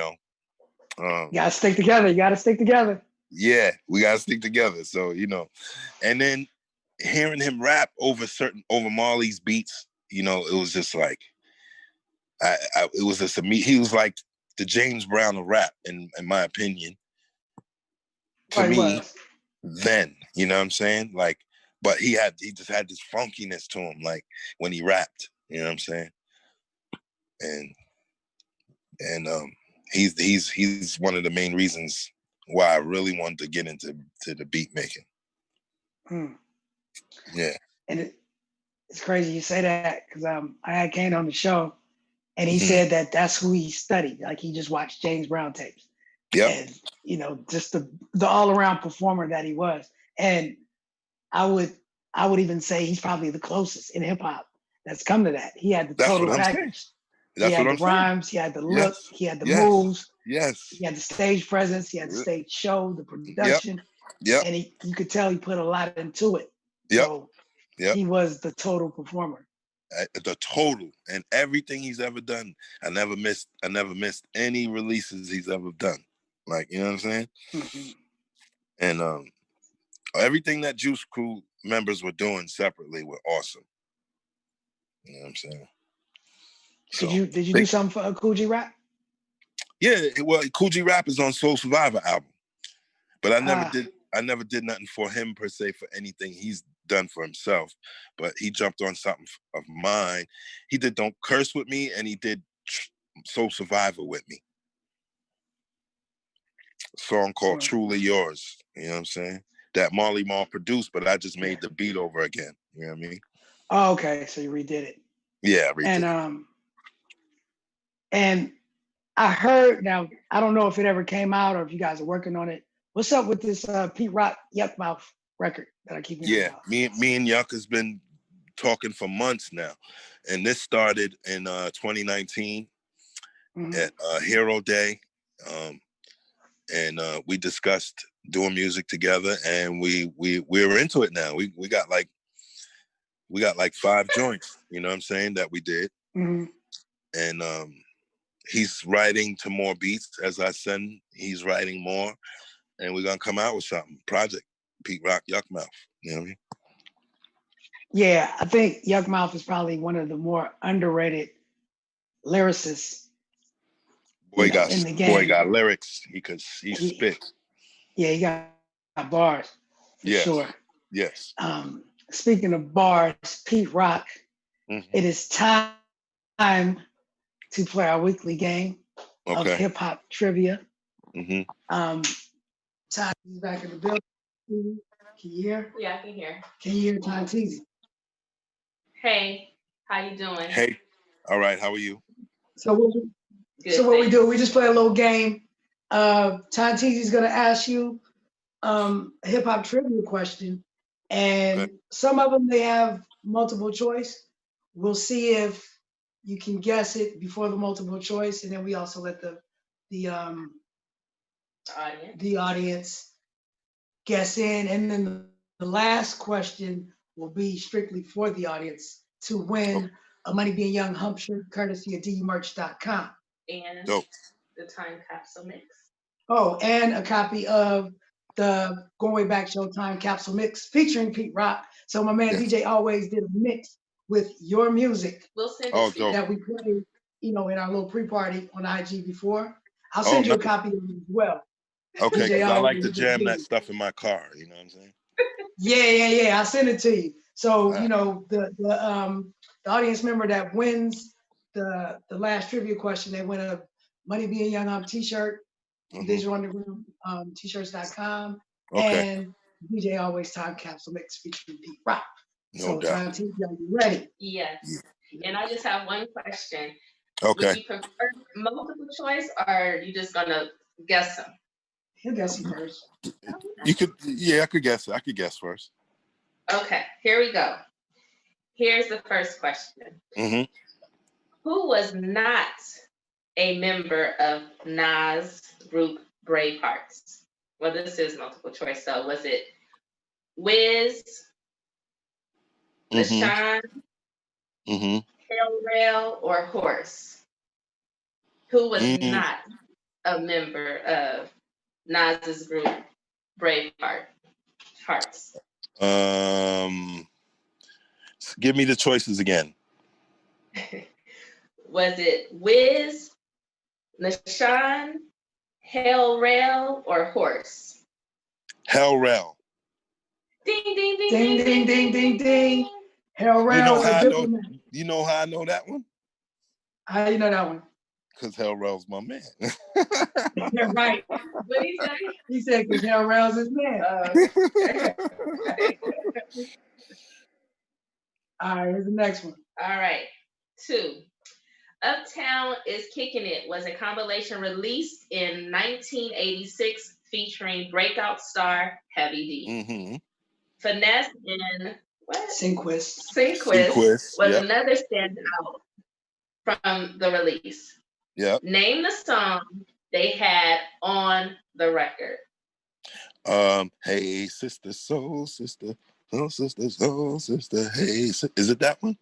gotta stick together. You gotta stick together. Yeah, we gotta stick together. So, and then hearing him rap over Marley's beats, it was just like, it was just he was like the James Brown of rap, in my opinion. To me, then, you know what I'm saying? Like, but he just had this funkiness to him, like when he rapped, you know what I'm saying? And he's one of the main reasons why I really wanted to get into the beat making. Yeah. And it's crazy you say that because I had Kane on the show and he said that that's who he studied. Like he just watched James Brown tapes. Yep. And just the all-around performer that he was. And I would even say he's probably the closest in hip hop that's come to that. He had the total package. That's he had what I'm the rhymes, he had the look, he had the moves, he had the stage presence, he had the stage show, the production. Yep. And you could tell he put a lot into it. Yep. So he was the total performer. The total, and everything he's ever done. I never missed any releases he's ever done. Like, you know what I'm saying? Mm-hmm. And everything that Juice Crew members were doing separately were awesome. You know what I'm saying? So, did you do something for Cool G Rap? Yeah, well, Cool G Rap is on Soul Survivor album, but I never did nothing for him per se for anything he's done for himself. But he jumped on something of mine. He did Don't Curse with me, and he did Soul Survivor with me. A song called Truly Yours. You know what I'm saying? That Marley Marl produced, but I just made the beat over again. You know what I mean? Oh, okay. So you redid it. Yeah, I redid it. And I heard, now, I don't know if it ever came out or if you guys are working on it. What's up with this Pete Rock Yuck Mouth record that I keep hearing about? Me and Yuck has been talking for months now. And this started in 2019 at Hero Day. And we discussed doing music together, and we're into it now. We got like 5 joints, you know what I'm saying, that we did. Mm-hmm. And he's writing to more beats as I send. He's writing more, and we're gonna come out with something. Project Pete Rock Yuck Mouth. You know what I mean? Yeah, I think Yuck Mouth is probably one of the more underrated lyricists, Boy in the boy game. got lyrics. He He, spits. yeah, he got bars for Yes. sure. Yes. Speaking of bars, Pete Rock, it is time to play our weekly game of hip hop trivia. Todd is back in the building. Can you hear? Yeah, I can hear. Can you hear Todd Teasy? Hey, how you doing? Hey, all right. How are you? So what we do, we just play a little game. Todd Teasy's gonna ask you a hip hop trivia question, and some of them they have multiple choice. We'll see if you can guess it before the multiple choice, and then we also let the audience guess in, and then the last question will be strictly for the audience to win a Money Being Young hump shirt courtesy of dumerch.com. And the time capsule mix. Oh, and a copy of the Going Way Back Show Time Capsule Mix featuring Pete Rock. So my man DJ always did a mix with your music. We'll send it to you. That we played, in our little pre-party on IG before. I'll send you a copy of it as well. Okay, because I like to jam that stuff in my car. You know what I'm saying? Yeah. I'll send it to you. So the audience member that wins the last trivia question, they win a Money Being Young t-shirt. Digital Underground, t-shirts.com, and DJ Always Time Capsule Mix featuring Pete Rock. No doubt. Are you ready? Yes. And I just have one question. Okay. Would you prefer multiple choice, or are you just gonna guess them? He'll guess them first. You could, I could guess. I could guess first. Okay, here we go. Here's the first question. Who was not a member of Nas' group Bravehearts? Well, this is multiple choice, so was it Wiz, LaShawn, Rail, or Horse? Who was not a member of Nas' group Bravehearts? Give me the choices again. Was it Wiz, LaShawn, Rail, or Horse? Rail. Ding, ding, ding, ding, ding, ding, ding, ding. Rail. You know how I know that one? How you know that one? Because Rail's my man. Yeah, right. What did he say? He said because Rail's his man. All right, here's the next one. All right, 2. Uptown is Kicking It was a compilation released in 1986 featuring breakout star Heavy D. Finesse and Sinquist was another standout from the release. Name the song they had on the record. Hey sister, soul sister, oh sister, soul sister, hey. Is it that one?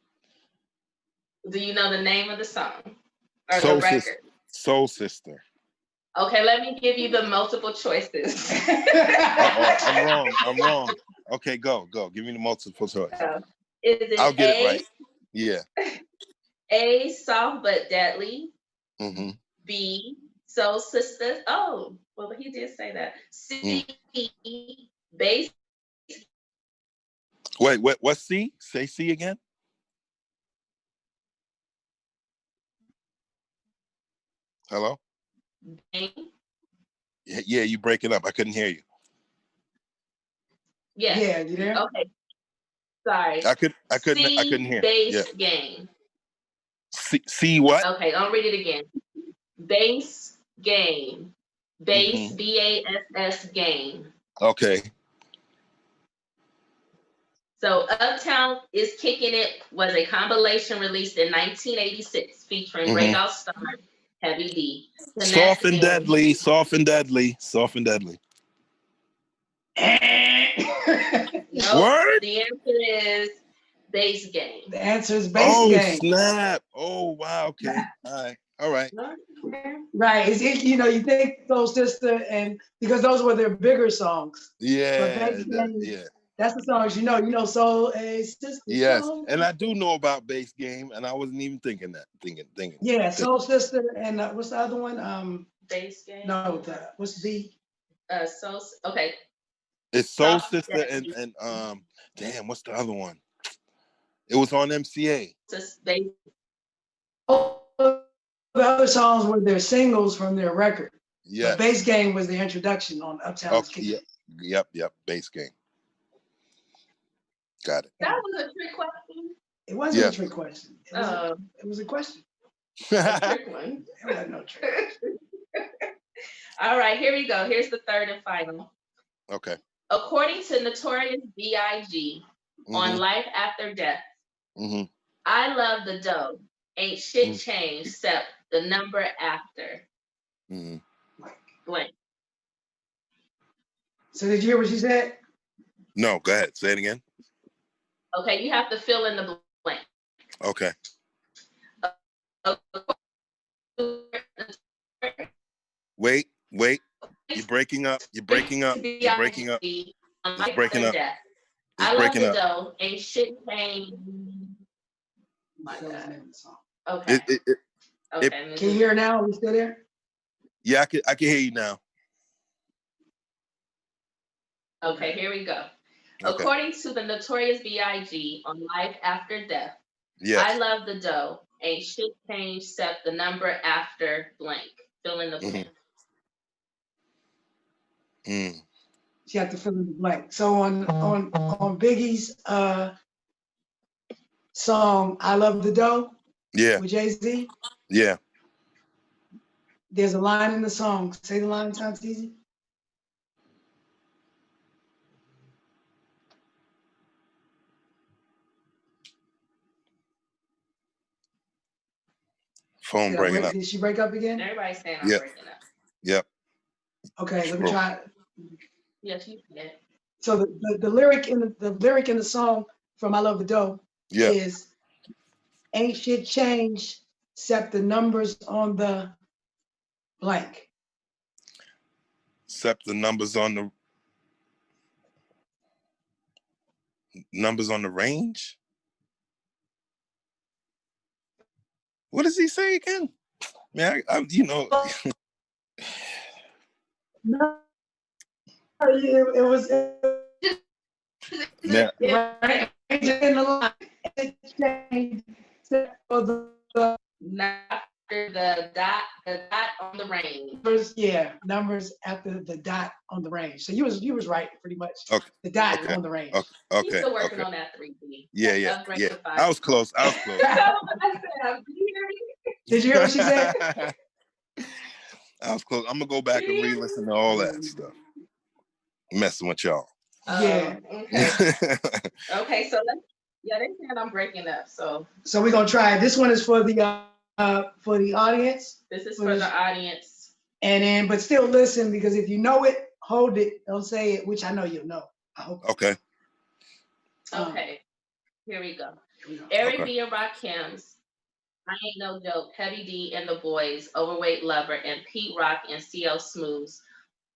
Do you know the name of the song or Soul the record? Soul Sister. Okay, let me give you the multiple choices. I'm wrong. Okay, go. Give me the multiple choice. Is it I'll get it right. Yeah. A, Soft But Deadly. Mm-hmm. B, Soul Sister. Oh, well, he did say that. C, Bass. Wait, what's C? Say C again. Hello? Yeah, you break it up. I couldn't hear you. Yes. Yeah, you there? Okay. Sorry. I couldn't hear. Bass Game. C what? Okay, I'll read it again. Bass Game. Bass, BASS Game. Okay. So Uptown is Kicking It was a compilation released in 1986 featuring breakout star Heavy D. Soft and deadly. Nope. Word? The answer is Bass Game. The answer is Bass Oh, Game. snap. Oh, wow. Okay. All right. Right. You think Soul Sister, and because those were their bigger songs. Yeah. But Bass Game, Yeah. that's the songs you know Soul Sister. Yes. Soul. And I do know about Bass Game, and I wasn't even thinking that. Yeah, Soul Sister, and what's the other one? Bass Game. No, what's the? Okay. It's Soul Soft Sister and damn, what's the other one? It was on MCA. Oh, the other songs were their singles from their record. Yeah. Bass Game was the introduction on Uptown. Okay, yep. Bass Game. Got it. That was a trick question. It wasn't a trick question. It was a question. A trick one. It was no trick. All right, here we go. Here's the third and final. Okay. According to Notorious B.I.G. on Life After Death, I love the dough. Ain't shit changed except the number after. Blank. So did you hear what she said? No, go ahead. Say it again. Okay, you have to fill in the blank. Okay. Wait. You're breaking up. It's breaking up. I love the dough. Ain't shit changed. My God. Okay. Okay. Can you hear now? Are we still there? Yeah, I can hear you now. Okay, here we go. Okay. According to the Notorious B.I.G. on Life After Death, I love the dough. Ain't shit changed except the number after blank. Fill in the blank. She had to fill in the blank. So on Biggie's song "I Love the Dough," with Jay-Z, there's a line in the song. Say the line, sounds easy. Phone breaking up. Did she break up again? Everybody's saying I'm breaking up. Yep. Okay, let me try. Yes, you did. So the lyric in the song from "I Love the Dough" is "Ain't shit changed except the numbers on the blank." Except the numbers on the range. What does he say again? Man, No, it was. Yeah. Right in the line. It changed for the after the dot on the range. Numbers after the dot on the range. So you was right pretty much. Okay. The dot on the range. Okay. He's still working on that 3D. Yeah. I was close. Did you hear what she said? I was close. I'm gonna go back and re-listen to all that stuff. Messing with y'all. Yeah. Okay. So they said I'm breaking up. So we're gonna try it. This one is for the audience. This is for the audience. And then, but still listen, because if you know it, hold it. Don't say it, which I know you'll know. I hope. Okay. Okay. Here we go. Eric B. and Rakim's I Ain't No Joke, Heavy D and the Boys, Overweight Lover, and Pete Rock and CL Smooth's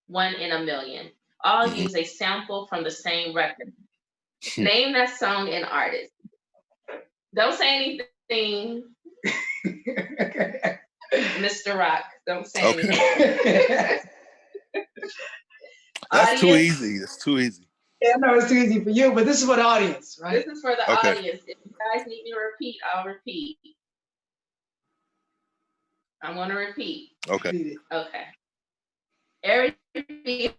1 in a Million. All use a sample from the same record. Name that song and artist. Don't say anything, Mr. Rock. Don't say anything. That's too easy. That's too easy. Yeah, I know it's too easy for you, but this is for the audience, right? This is for the audience. If you guys need me to repeat, I'll repeat. I'm going to repeat. Okay. Okay. Eric B.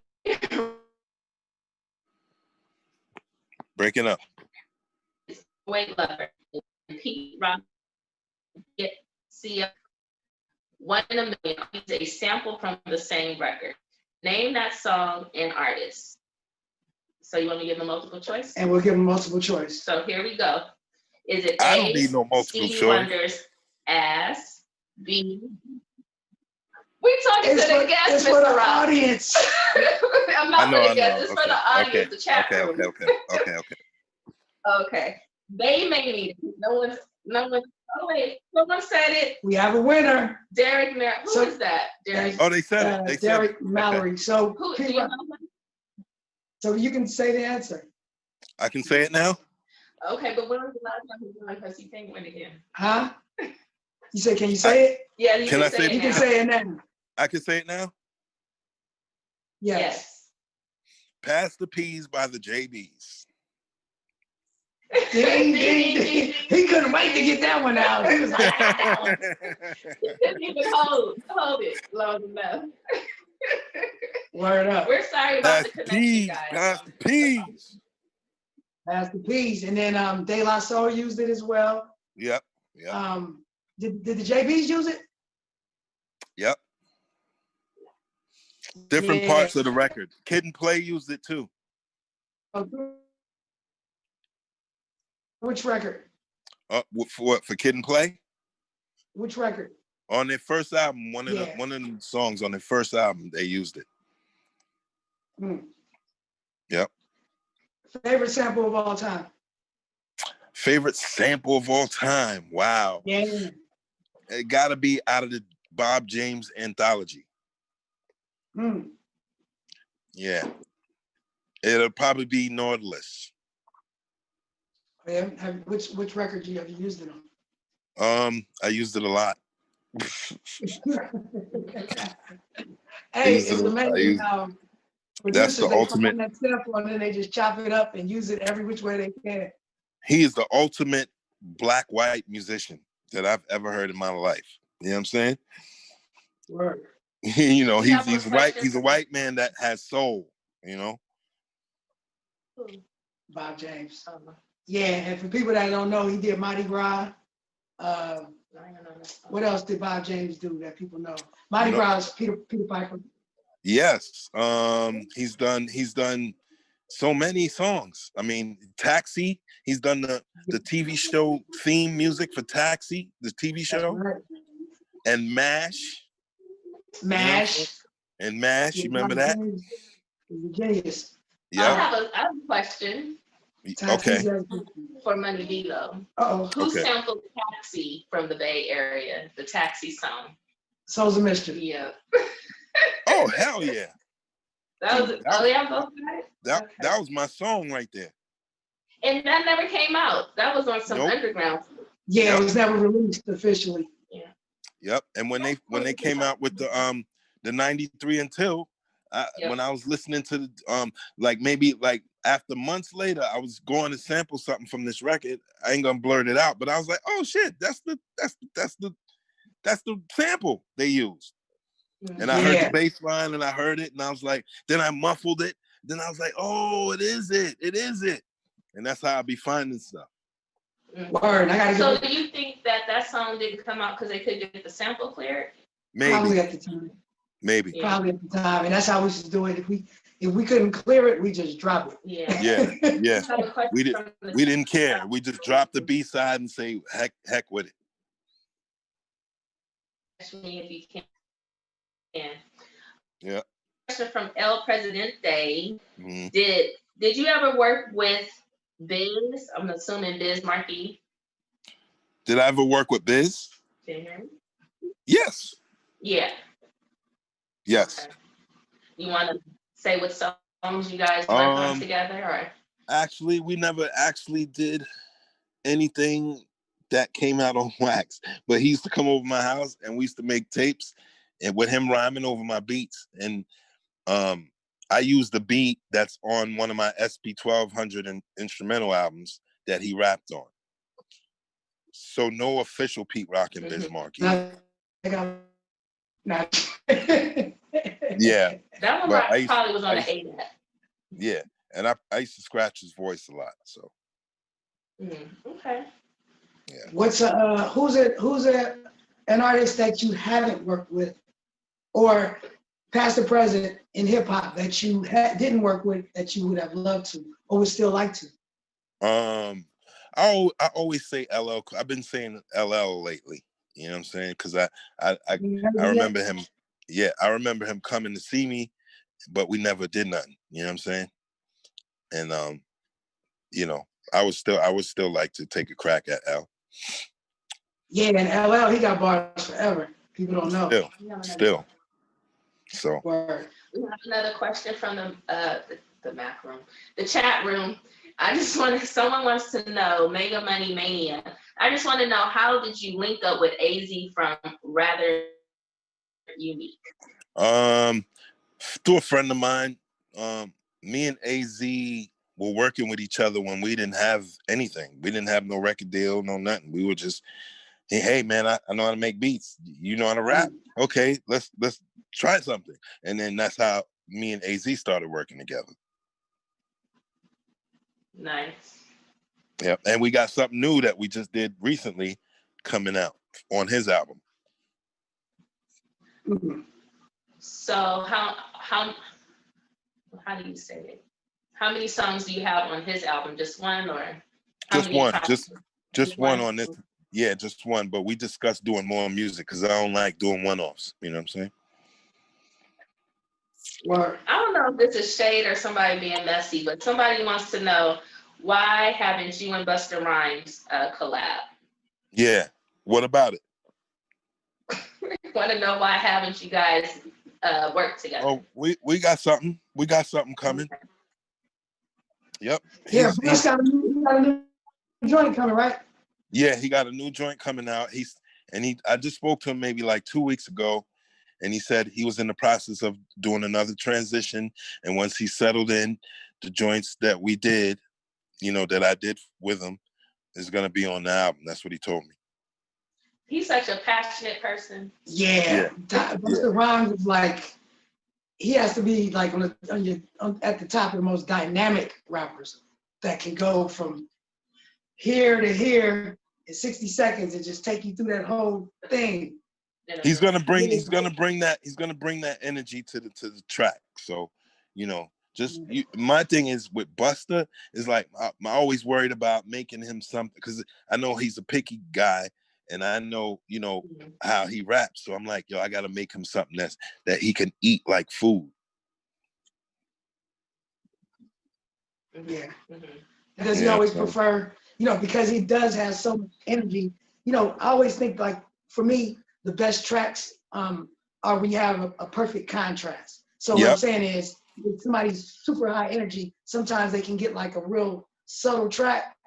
Breaking up. Weight Lover. Pete Rock. See 1 in a Million. Use a sample from the same record. Name that song and artist. So you want me to give them multiple choice? And we'll give them multiple choice. So here we go. Is it I don't need no multiple Stevie choice. Wonder's Ass? B. We're talking to the guests, It's Mr. for the Rock. audience. I'm not for the guests. It's for the audience, the chat room. Okay. Okay. They made it. No one. Oh wait, someone said it. We have a winner. Derek Mer. Who So- is that? Derek. Oh, they said it. They said Derek it. Mallory. So, Who? Do you know? so you can say the answer. I can say it now. Okay, but when was the last time he won? Because he can't win again. Huh? You say, can you say it? Yeah, you Can can I say say it You can now. say it now. I can say it now. Yes. Yes. Pass the Peas by the JBs. Ding, ding, ding. He couldn't wait to get that one out. He was like, I got that one. Couldn't even hold it long enough. Word up. We're sorry about Pass the the connection, Peas. guys. Pass the Peas. That's the piece. And then De La Soul used it as well. Yep. Yep. Did the JBs use it? Yep. Different Yeah. parts of the record. Kid and Play used it too. Which record? For Kid and Play? Which record? On their first album, one of Yeah. the songs on their first album, they used it. Hmm. Yep. Favorite sample of all time? Favorite sample of all time. Wow. Yeah. It gotta be out of the Bob James anthology. Hmm. Yeah. It'll probably be Nautilus. Yeah. Which record have you used it on? I used it a lot. Hey, used it's it- I amazing used- how That's producers the they ultimate. find that sample and then they just chop it up and use it every which way they can. He is the ultimate black-white musician that I've ever heard in my life. You know what I'm saying? Word. You know, Yeah, he's white. He's a white man that has soul. You know. Bob James. Yeah, and for people that don't know, he did Mardi Gras. What else did Bob James do that people know? Mardi Gras is Peter Piper. Yes. He's done so many songs. I mean, Taxi. He's done the TV show theme music for Taxi, the TV show, Right. and MASH. MASH. And MASH. You remember Bob that? James is a genius. Yeah. I have a question Okay. for Money B though. Uh-oh. Who Okay. sampled Taxi from the Bay Area? The Taxi song. Souls of Mischief. Yeah. Oh hell yeah! That was oh yeah, both guys? That was my song right there. And that never came out. That was on some Nope. underground. Yeah, Yep. it was never released officially. Yep. And when they came out with the 93 Until, Yep. when I was listening to the like maybe like after months later, I was going to sample something from this record. I ain't gonna blurt it out, but I was like, oh shit, that's the sample they used. And I heard the bass line and I heard it and I was like, then I muffled it. Then I was like, oh, it is it. And that's how I be finding stuff. Word. I gotta So get do you think that song didn't come out because they couldn't get the sample cleared? probably Maybe. at the time. Maybe. Yeah. Probably at the time. And that's how we should do it. If we couldn't clear it, we just drop it. Yeah. Yeah. I have a question We from the- We didn't care. We just dropped the B-side and say, heck with it. Me if you can. Yeah. Question from El Presidente. Mhm. Did you ever work with Biz? I'm assuming Biz Markie. Did I ever work with Biz? Can you hear me? Yes. Yeah. Yes. Okay. You want to say what songs you guys worked on together, or? Actually, we never actually did anything that came out on wax. But he used to come over my house and we used to make tapes and with him rhyming over my beats. And I used the beat that's on one of my SP 1200 instrumental albums that he rapped on. So no official Pete Rock and Biz Markie. Not. Yeah. That one But I probably used- was on I the used- A-Net. Yeah. And I used to scratch his voice a lot. So Okay. yeah. What's who's an artist that you haven't worked with, or past or present in hip hop that you didn't work with that you would have loved to or would still like to? I always say LL. I've been saying LL lately. You know what I'm saying? Because I remember him. Yeah, I remember him coming to see me, but we never did nothing. You know what I'm saying? And you know, I would still like to take a crack at L. Yeah, and LL, he got bars forever. People don't know. Still. So. Word. We have another question from the Mac room, the chat room. Someone wants to know, Mega Money Mania. I just want to know, how did you link up with AZ from Rather Unique? Through a friend of mine. Me and AZ were working with each other when we didn't have anything. We didn't have no record deal, no nothing. We were just, hey man, I know how to make beats. You know how to rap? Okay, let's try something. And then that's how me and AZ started working together. Nice. Yeah, and we got something new that we just did recently coming out on his album. So how do you say it? How many songs do you have on his album? Just one, or just one? Just one on this. Yeah, just one. But we discussed doing more music because I don't like doing one-offs. You know what I'm saying? Word. I don't know if this is shade or somebody being messy, but somebody wants to know, why haven't you and Busta Rhymes collab? Yeah. What about it? Want to know, why haven't you guys worked together? Oh, we got something. We got something coming. Okay. Yep. Yeah, Busta got a new joint coming, right? Yeah, he got a new joint coming out. I just spoke to him maybe like 2 weeks ago, and he said he was in the process of doing another transition. And once he settled in, the joints that we did, that I did with him, is gonna be on the album. That's what he told me. He's such a passionate person. Yeah. Busta Rhymes is like, he has to be like at the top of the most dynamic rappers that can go from here to here in 60 seconds and just take you through that whole thing. He's gonna bring that energy to the track. So, my thing is with Busta is like, I'm always worried about making him something, because I know he's a picky guy, and I know how he raps. So I'm like, I gotta make him something that he can eat like food. Yeah. Does he always prefer, because he does have so much energy, I always think, like, for me, the best tracks are when you have a perfect contrast. So what I'm saying is, if somebody's super high energy, sometimes they can get like a real subtle track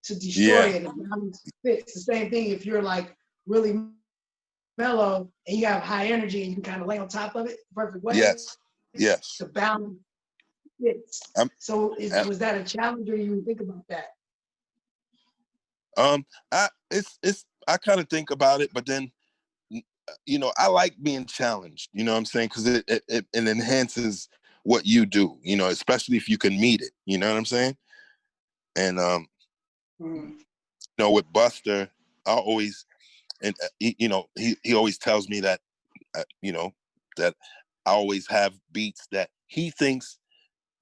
to destroy it. And it's the same thing if you're like really mellow and you have high energy and you can kind of lay on top of it the perfect way. Yes. The balance fits. So was that a challenge, or you think about that? I kind of think about it, but then I like being challenged, you know what I'm saying? Because it enhances what you do, especially if you can meet it, you know what I'm saying? And with Buster, I always, and he always tells me that that I always have beats that he thinks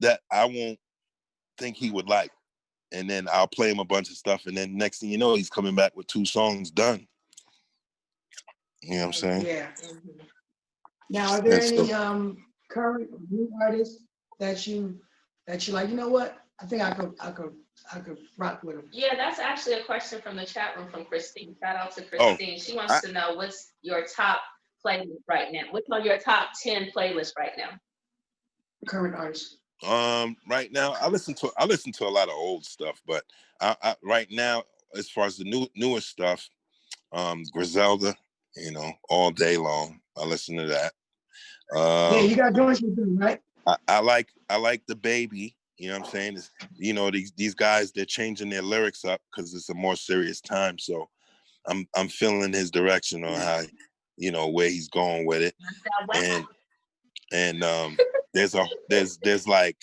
that I won't think he would like, and then I'll play him a bunch of stuff, and then next thing you know, he's coming back with 2 songs done. You know what I'm saying? Yeah. Now, are there any current new artists that you like? You know what? I think I could rock with them. Yeah, that's actually a question from the chat room from Christine. Shout out to Christine. She wants to know, what's your top playlist right now? What's on your top 10 playlist right now? Current artists. Right now, I listen to a lot of old stuff, but I right now, as far as the newest stuff, Griselda, all day long. I listen to that. Yeah, you got joints with them, right? I like the Baby. You know what I'm saying? It's, these guys, they're changing their lyrics up because it's a more serious time. So I'm feeling his direction on how, where he's going with it. And there's like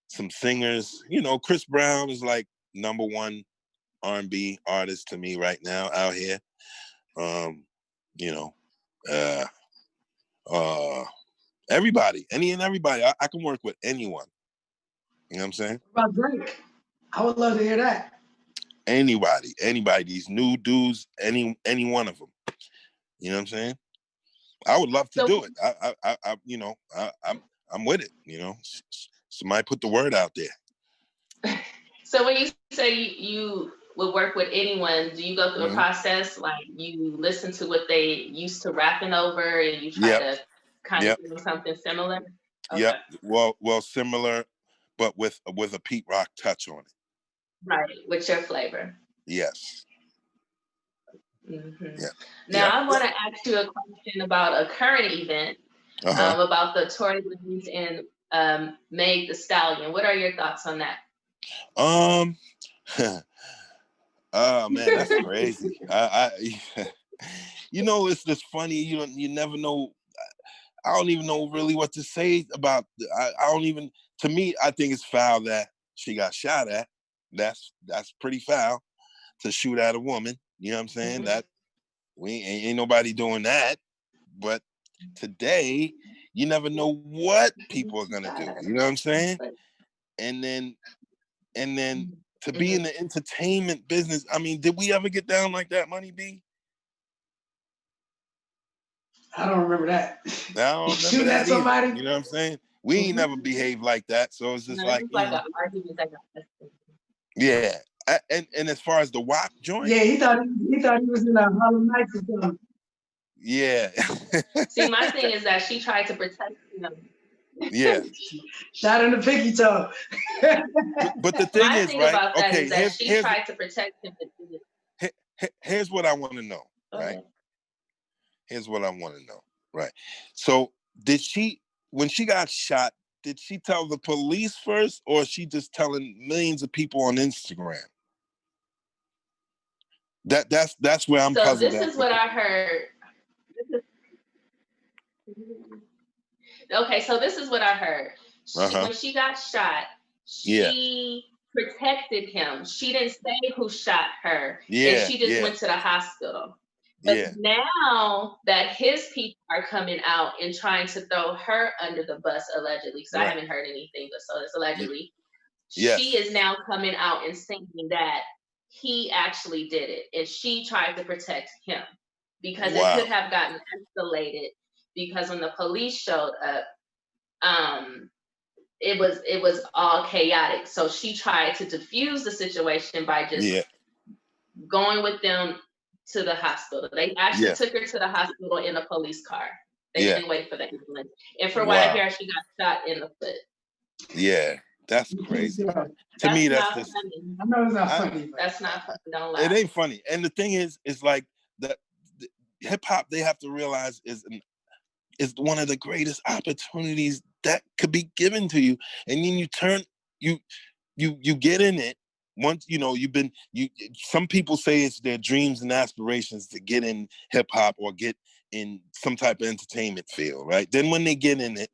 some singers. Chris Brown is like #1 R&B artist to me right now out here. Everybody, everybody. I can work with anyone. You know what I'm saying? What about Drake? I would love to hear that. Anybody, these new dudes, any one of them. You know what I'm saying? I would love to do it. I'm with it. Somebody put the word out there. So when you say you would work with anyone, do you go through a process like you listen to what they used to rapping over and you try to kind of do something similar? Yep. Well, similar, but with a Pete Rock touch on it. Right, with your flavor. Yes. Mm-hmm. Yeah. Now I want to ask you a question about a current event, about the Tory Lanez and Meg the Stallion. What are your thoughts on that? Oh man, that's crazy. I it's just funny. You never know. I don't even know really what to say about. I don't even. To me, I think it's foul that she got shot at. That's pretty foul to shoot at a woman. You know what I'm saying? Mm-hmm. That we ain't nobody doing that. But today, you never know what people are gonna do. You know what I'm saying? And then to be in the entertainment business, I mean, did we ever get down like that, Money B? I don't remember that. I don't remember shooting at somebody. You know what I'm saying? We ain't never behaved like that, so it's just like an argument. Yeah, and as far as the WAP joint, yeah, he thought he was in a Harlem Nights or something. Yeah. See, my thing is that she tried to protect him. Yeah. Shot in the pinky toe. but the thing is, right? About that is that she tried to protect him. Here's what I want to know, right? Here's what I want to know, right? So did she, when she got shot, did she tell the police first, or is she just telling millions of people on Instagram? That's where I'm puzzled. So this is what I heard. Okay, so this is what I heard. When she got shot, she protected him. She didn't say who shot her, and she just went to the hospital. But now that his people are coming out and trying to throw her under the bus, allegedly, because I haven't heard anything, but so it's allegedly, she is now coming out and saying that he actually did it, and she tried to protect him because it could have gotten escalated. Because when the police showed up, it was all chaotic. So she tried to diffuse the situation by just going with them to the hospital. They actually took her to the hospital in a police car. They didn't wait for the ambulance. And for what I hear, she got shot in the foot. Yeah, that's crazy. To me, that's just funny. I know it's not funny. That's not funny. Don't lie. It ain't funny. And the thing is like the hip hop, they have to realize is one of the greatest opportunities that could be given to you. And then you get in it. Once some people say it's their dreams and aspirations to get in hip hop or get in some type of entertainment field, right? Then when they get in it,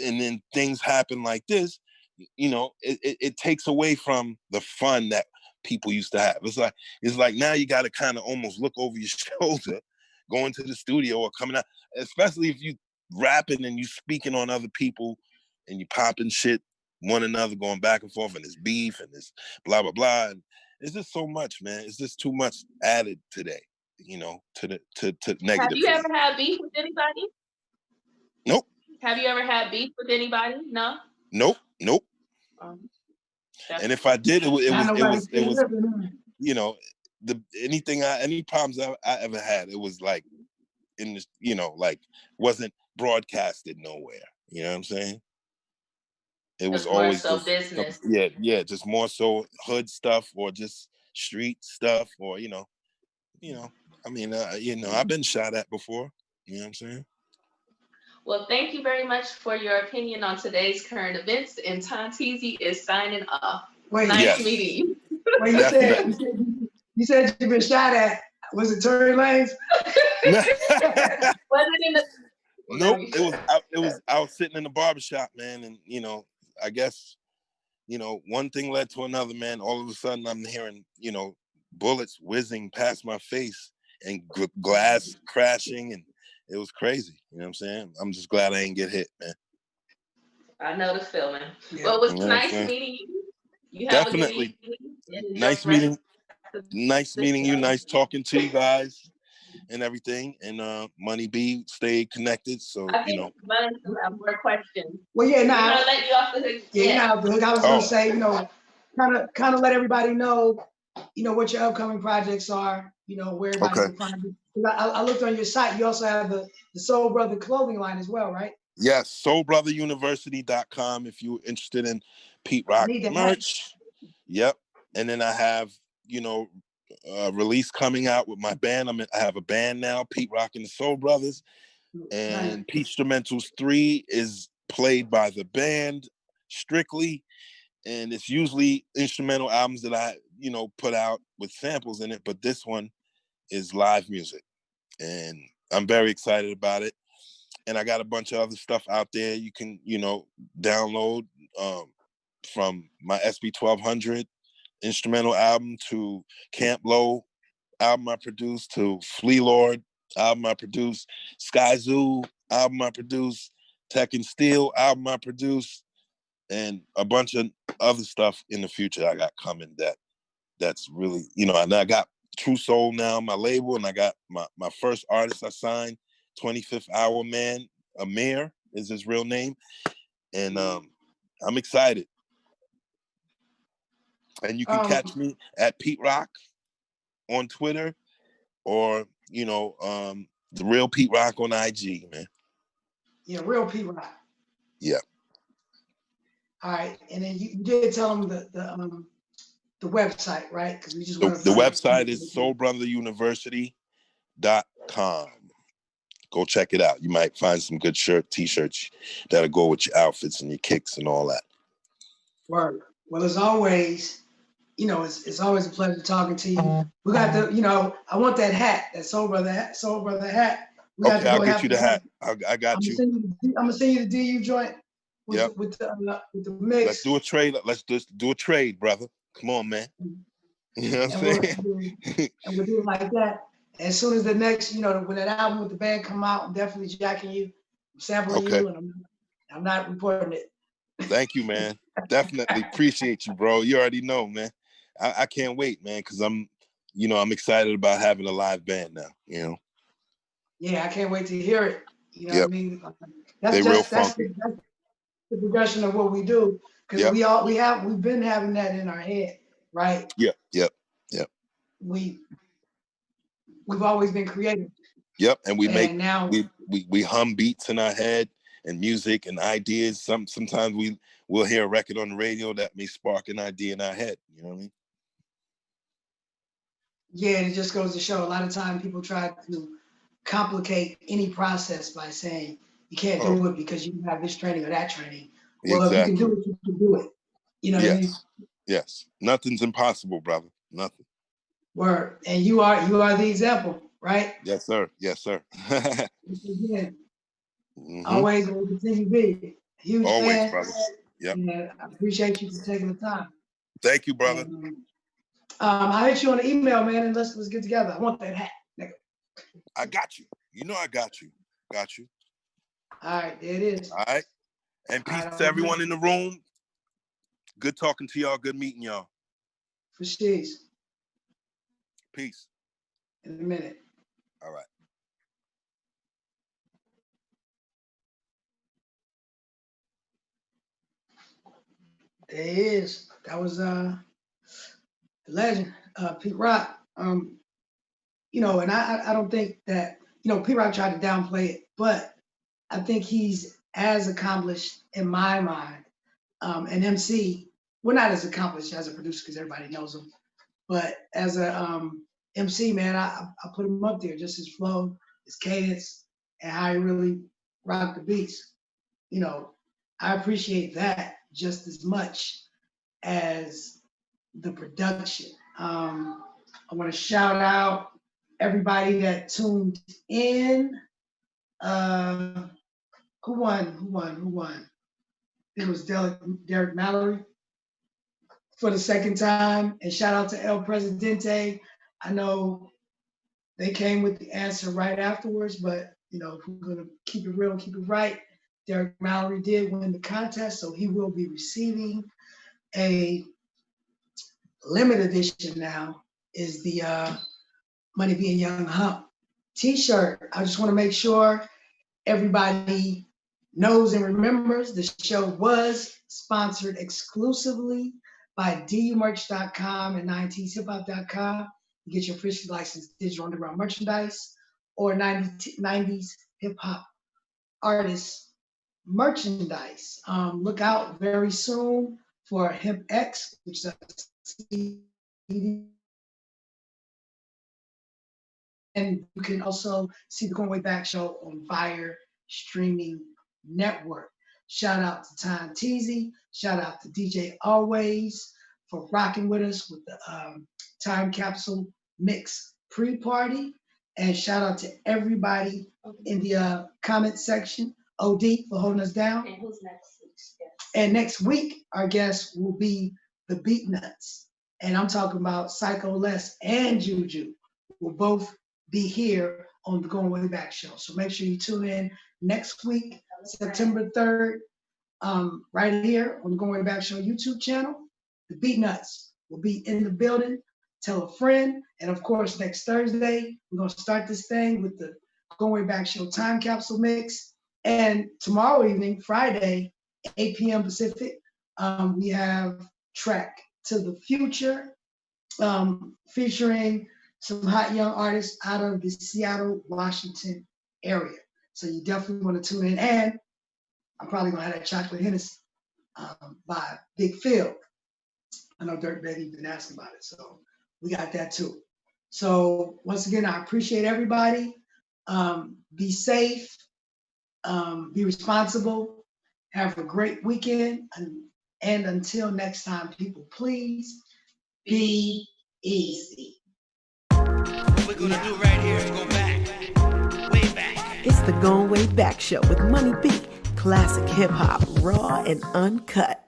and then things happen like this, it takes away from the fun that people used to have. It's like now you got to kind of almost look over your shoulder, going to the studio or coming out, especially if you rapping and you speaking on other people and you popping shit one another, going back and forth, and this beef and this blah blah blah. And it's just so much, man. It's just too much added today, to negative. Have you ever had beef with anybody? Nope. Have you ever had beef with anybody? No. Nope. And if I did, it was any problems I ever had, it was like in this, like wasn't broadcasted nowhere. You know what I'm saying? It was always so business. Just more so hood stuff or just street stuff or I mean, I've been shot at before. You know what I'm saying? Well, thank you very much for your opinion on today's current events. And Tanteezy is signing off. Nice meeting you. Wait, you said you've been shot at. Was it Tory Lanez? Was it in the? Nope. It was. I was sitting in the barbershop, man, and I guess, one thing led to another, man. All of a sudden, I'm hearing, bullets whizzing past my face and glass crashing, and it was crazy. You know what I'm saying? I'm just glad I ain't get hit, man. I know the feeling. Yeah. Well, it was nice meeting you. You have definitely a good evening. Nice meeting you. Nice talking to you guys and everything. And Money B, stay connected. So I think Vernon have more questions. Well, yeah, I'm gonna let you off the hook. Yeah, I was gonna say, kind of let everybody know, what your upcoming projects are, where everybody Okay. can find you. I looked on your site. You also have the Soul Brother clothing line as well, right? Yes, soulbrotheruniversity.com if you're interested in Pete I Rock need that. merch. Yep. And then I have, release coming out with my band. I have a band now, Pete Rock and the Soul Brothers. And Nice. Peach Instrumentals 3 is played by the band strictly. And it's usually instrumental albums that I, put out with samples in it. But this one is live music. And I'm very excited about it. And I got a bunch of other stuff out there you can, download from my SB 1200 instrumental album to Camp Low album I produced to Flea Lord album I produced, Sky Zoo album I produced, Tech and Steel album I produced, and a bunch of other stuff in the future I got coming that's really, and I got True Soul now, my label, and I got my first artist I signed, 25th Hour Man, Amir is his real name. And I'm excited. And you can catch me at Pete Rock on Twitter or, the real Pete Rock on IG, man. Yeah, real Pete Rock. Yeah. All right. And then you did tell them the website, right? Because we just want to The website is soulbrotheruniversity.com. Go check it out. You might find some good t-shirts that'll go with your outfits and your kicks and all that. Word. Well, as always, it's always a pleasure talking to you. We got I want that hat, that Soul Brother hat. We got okay, I'll get you the hat. I got you. I'm gonna send you the DU joint with the mix. Let's do a trade. Let's just do a trade, brother. Come on, man. You know what I'm saying? And we'll do it like that. As soon as the next, when that album with the band come out, I'm definitely jacking you, I'm sampling you, and I'm not reporting it. Thank you, man. Definitely appreciate you, bro. You already know, man. I can't wait, man, because I'm excited about having a live band now, Yeah, I can't wait to hear it. You know what I mean? That's that's the progression of what we do, because we've been having that in our head, right? Yep. We've always been creative. Yep, and we hum beats in our head and music and ideas. Sometimes we'll hear a record on the radio that may spark an idea in our head. You know what I mean? Yeah, and it just goes to show a lot of time people try to complicate any process by saying you can't do it because you have this training or that training. Well, if you can do it, you can do it. You know what I mean? Yes. Nothing's impossible, brother. Nothing. Word. And you are the example, right? Yes, sir. Again, always will continue to be a huge fan. Brother. Yep. And I appreciate you for taking the time. Thank you, brother. And, I'll hit you on the email, man, and let's get together. I want that hat, nigga. I got you. I got you. Got you. All right, there it is. All right. And peace to everyone in the room. Good talking to y'all. Good meeting y'all. For she's. Peace. In a minute. All right. There it is. That was the legend, Pete Rock. And I don't think that, Pete Rock tried to downplay it, but I think he's as accomplished in my mind, an MC. Well, not as accomplished as a producer because everybody knows him, but as a MC, man, I put him up there, just his flow, his cadence, and how he really rocked the beats. I appreciate that just as much as the production. I want to shout out everybody that tuned in. Who won? It was Derek Mallory for the second time. And shout out to El Presidente. I know they came with the answer right afterwards, but if we're gonna keep it real, keep it right, Derek Mallory did win the contest, so he will be receiving a limited edition now, is the Money Being Young Hump t-shirt. I just want to make sure everybody knows and remembers the show was sponsored exclusively by dumerch.com and 90shiphop.com. You get your officially licensed digital underground merchandise or 90s hip hop artists merchandise. Look out very soon for Hemp X, which is a CD. And you can also see the Going Way Back show on Fire Streaming Network. Shout out to Tom Teasy. Shout out to DJ Always for rocking with us with the Time Capsule Mix pre-party. And shout out to everybody in the comment section. OD for holding us down. And who's next? And next week, our guest will be the Beat Nuts. And I'm talking about Psycho Les and Juju will both be here on the Going Way Back show. So make sure you tune in next week, September 3rd, right here on the Going Way Back show YouTube channel. The Beat Nuts will be in the building. Tell a friend. And of course, next Thursday, we're going to start this thing with the Going Way Back show time capsule mix. And tomorrow evening, Friday, 8 p.m. Pacific, we have Track to the Future, featuring some hot young artists out of the Seattle, Washington area. So you definitely want to tune in. And I'm probably going to have that chocolate Hennessy by Big Phil. I know Dirt Betty been asking about it. So we got that too. So once again, I appreciate everybody. Be safe. Be responsible. Have a great weekend. And until next time, people, please be easy. What we're gonna do right here is go back, way back. It's the Going Way Back show with Money B. Classic hip hop, raw and uncut.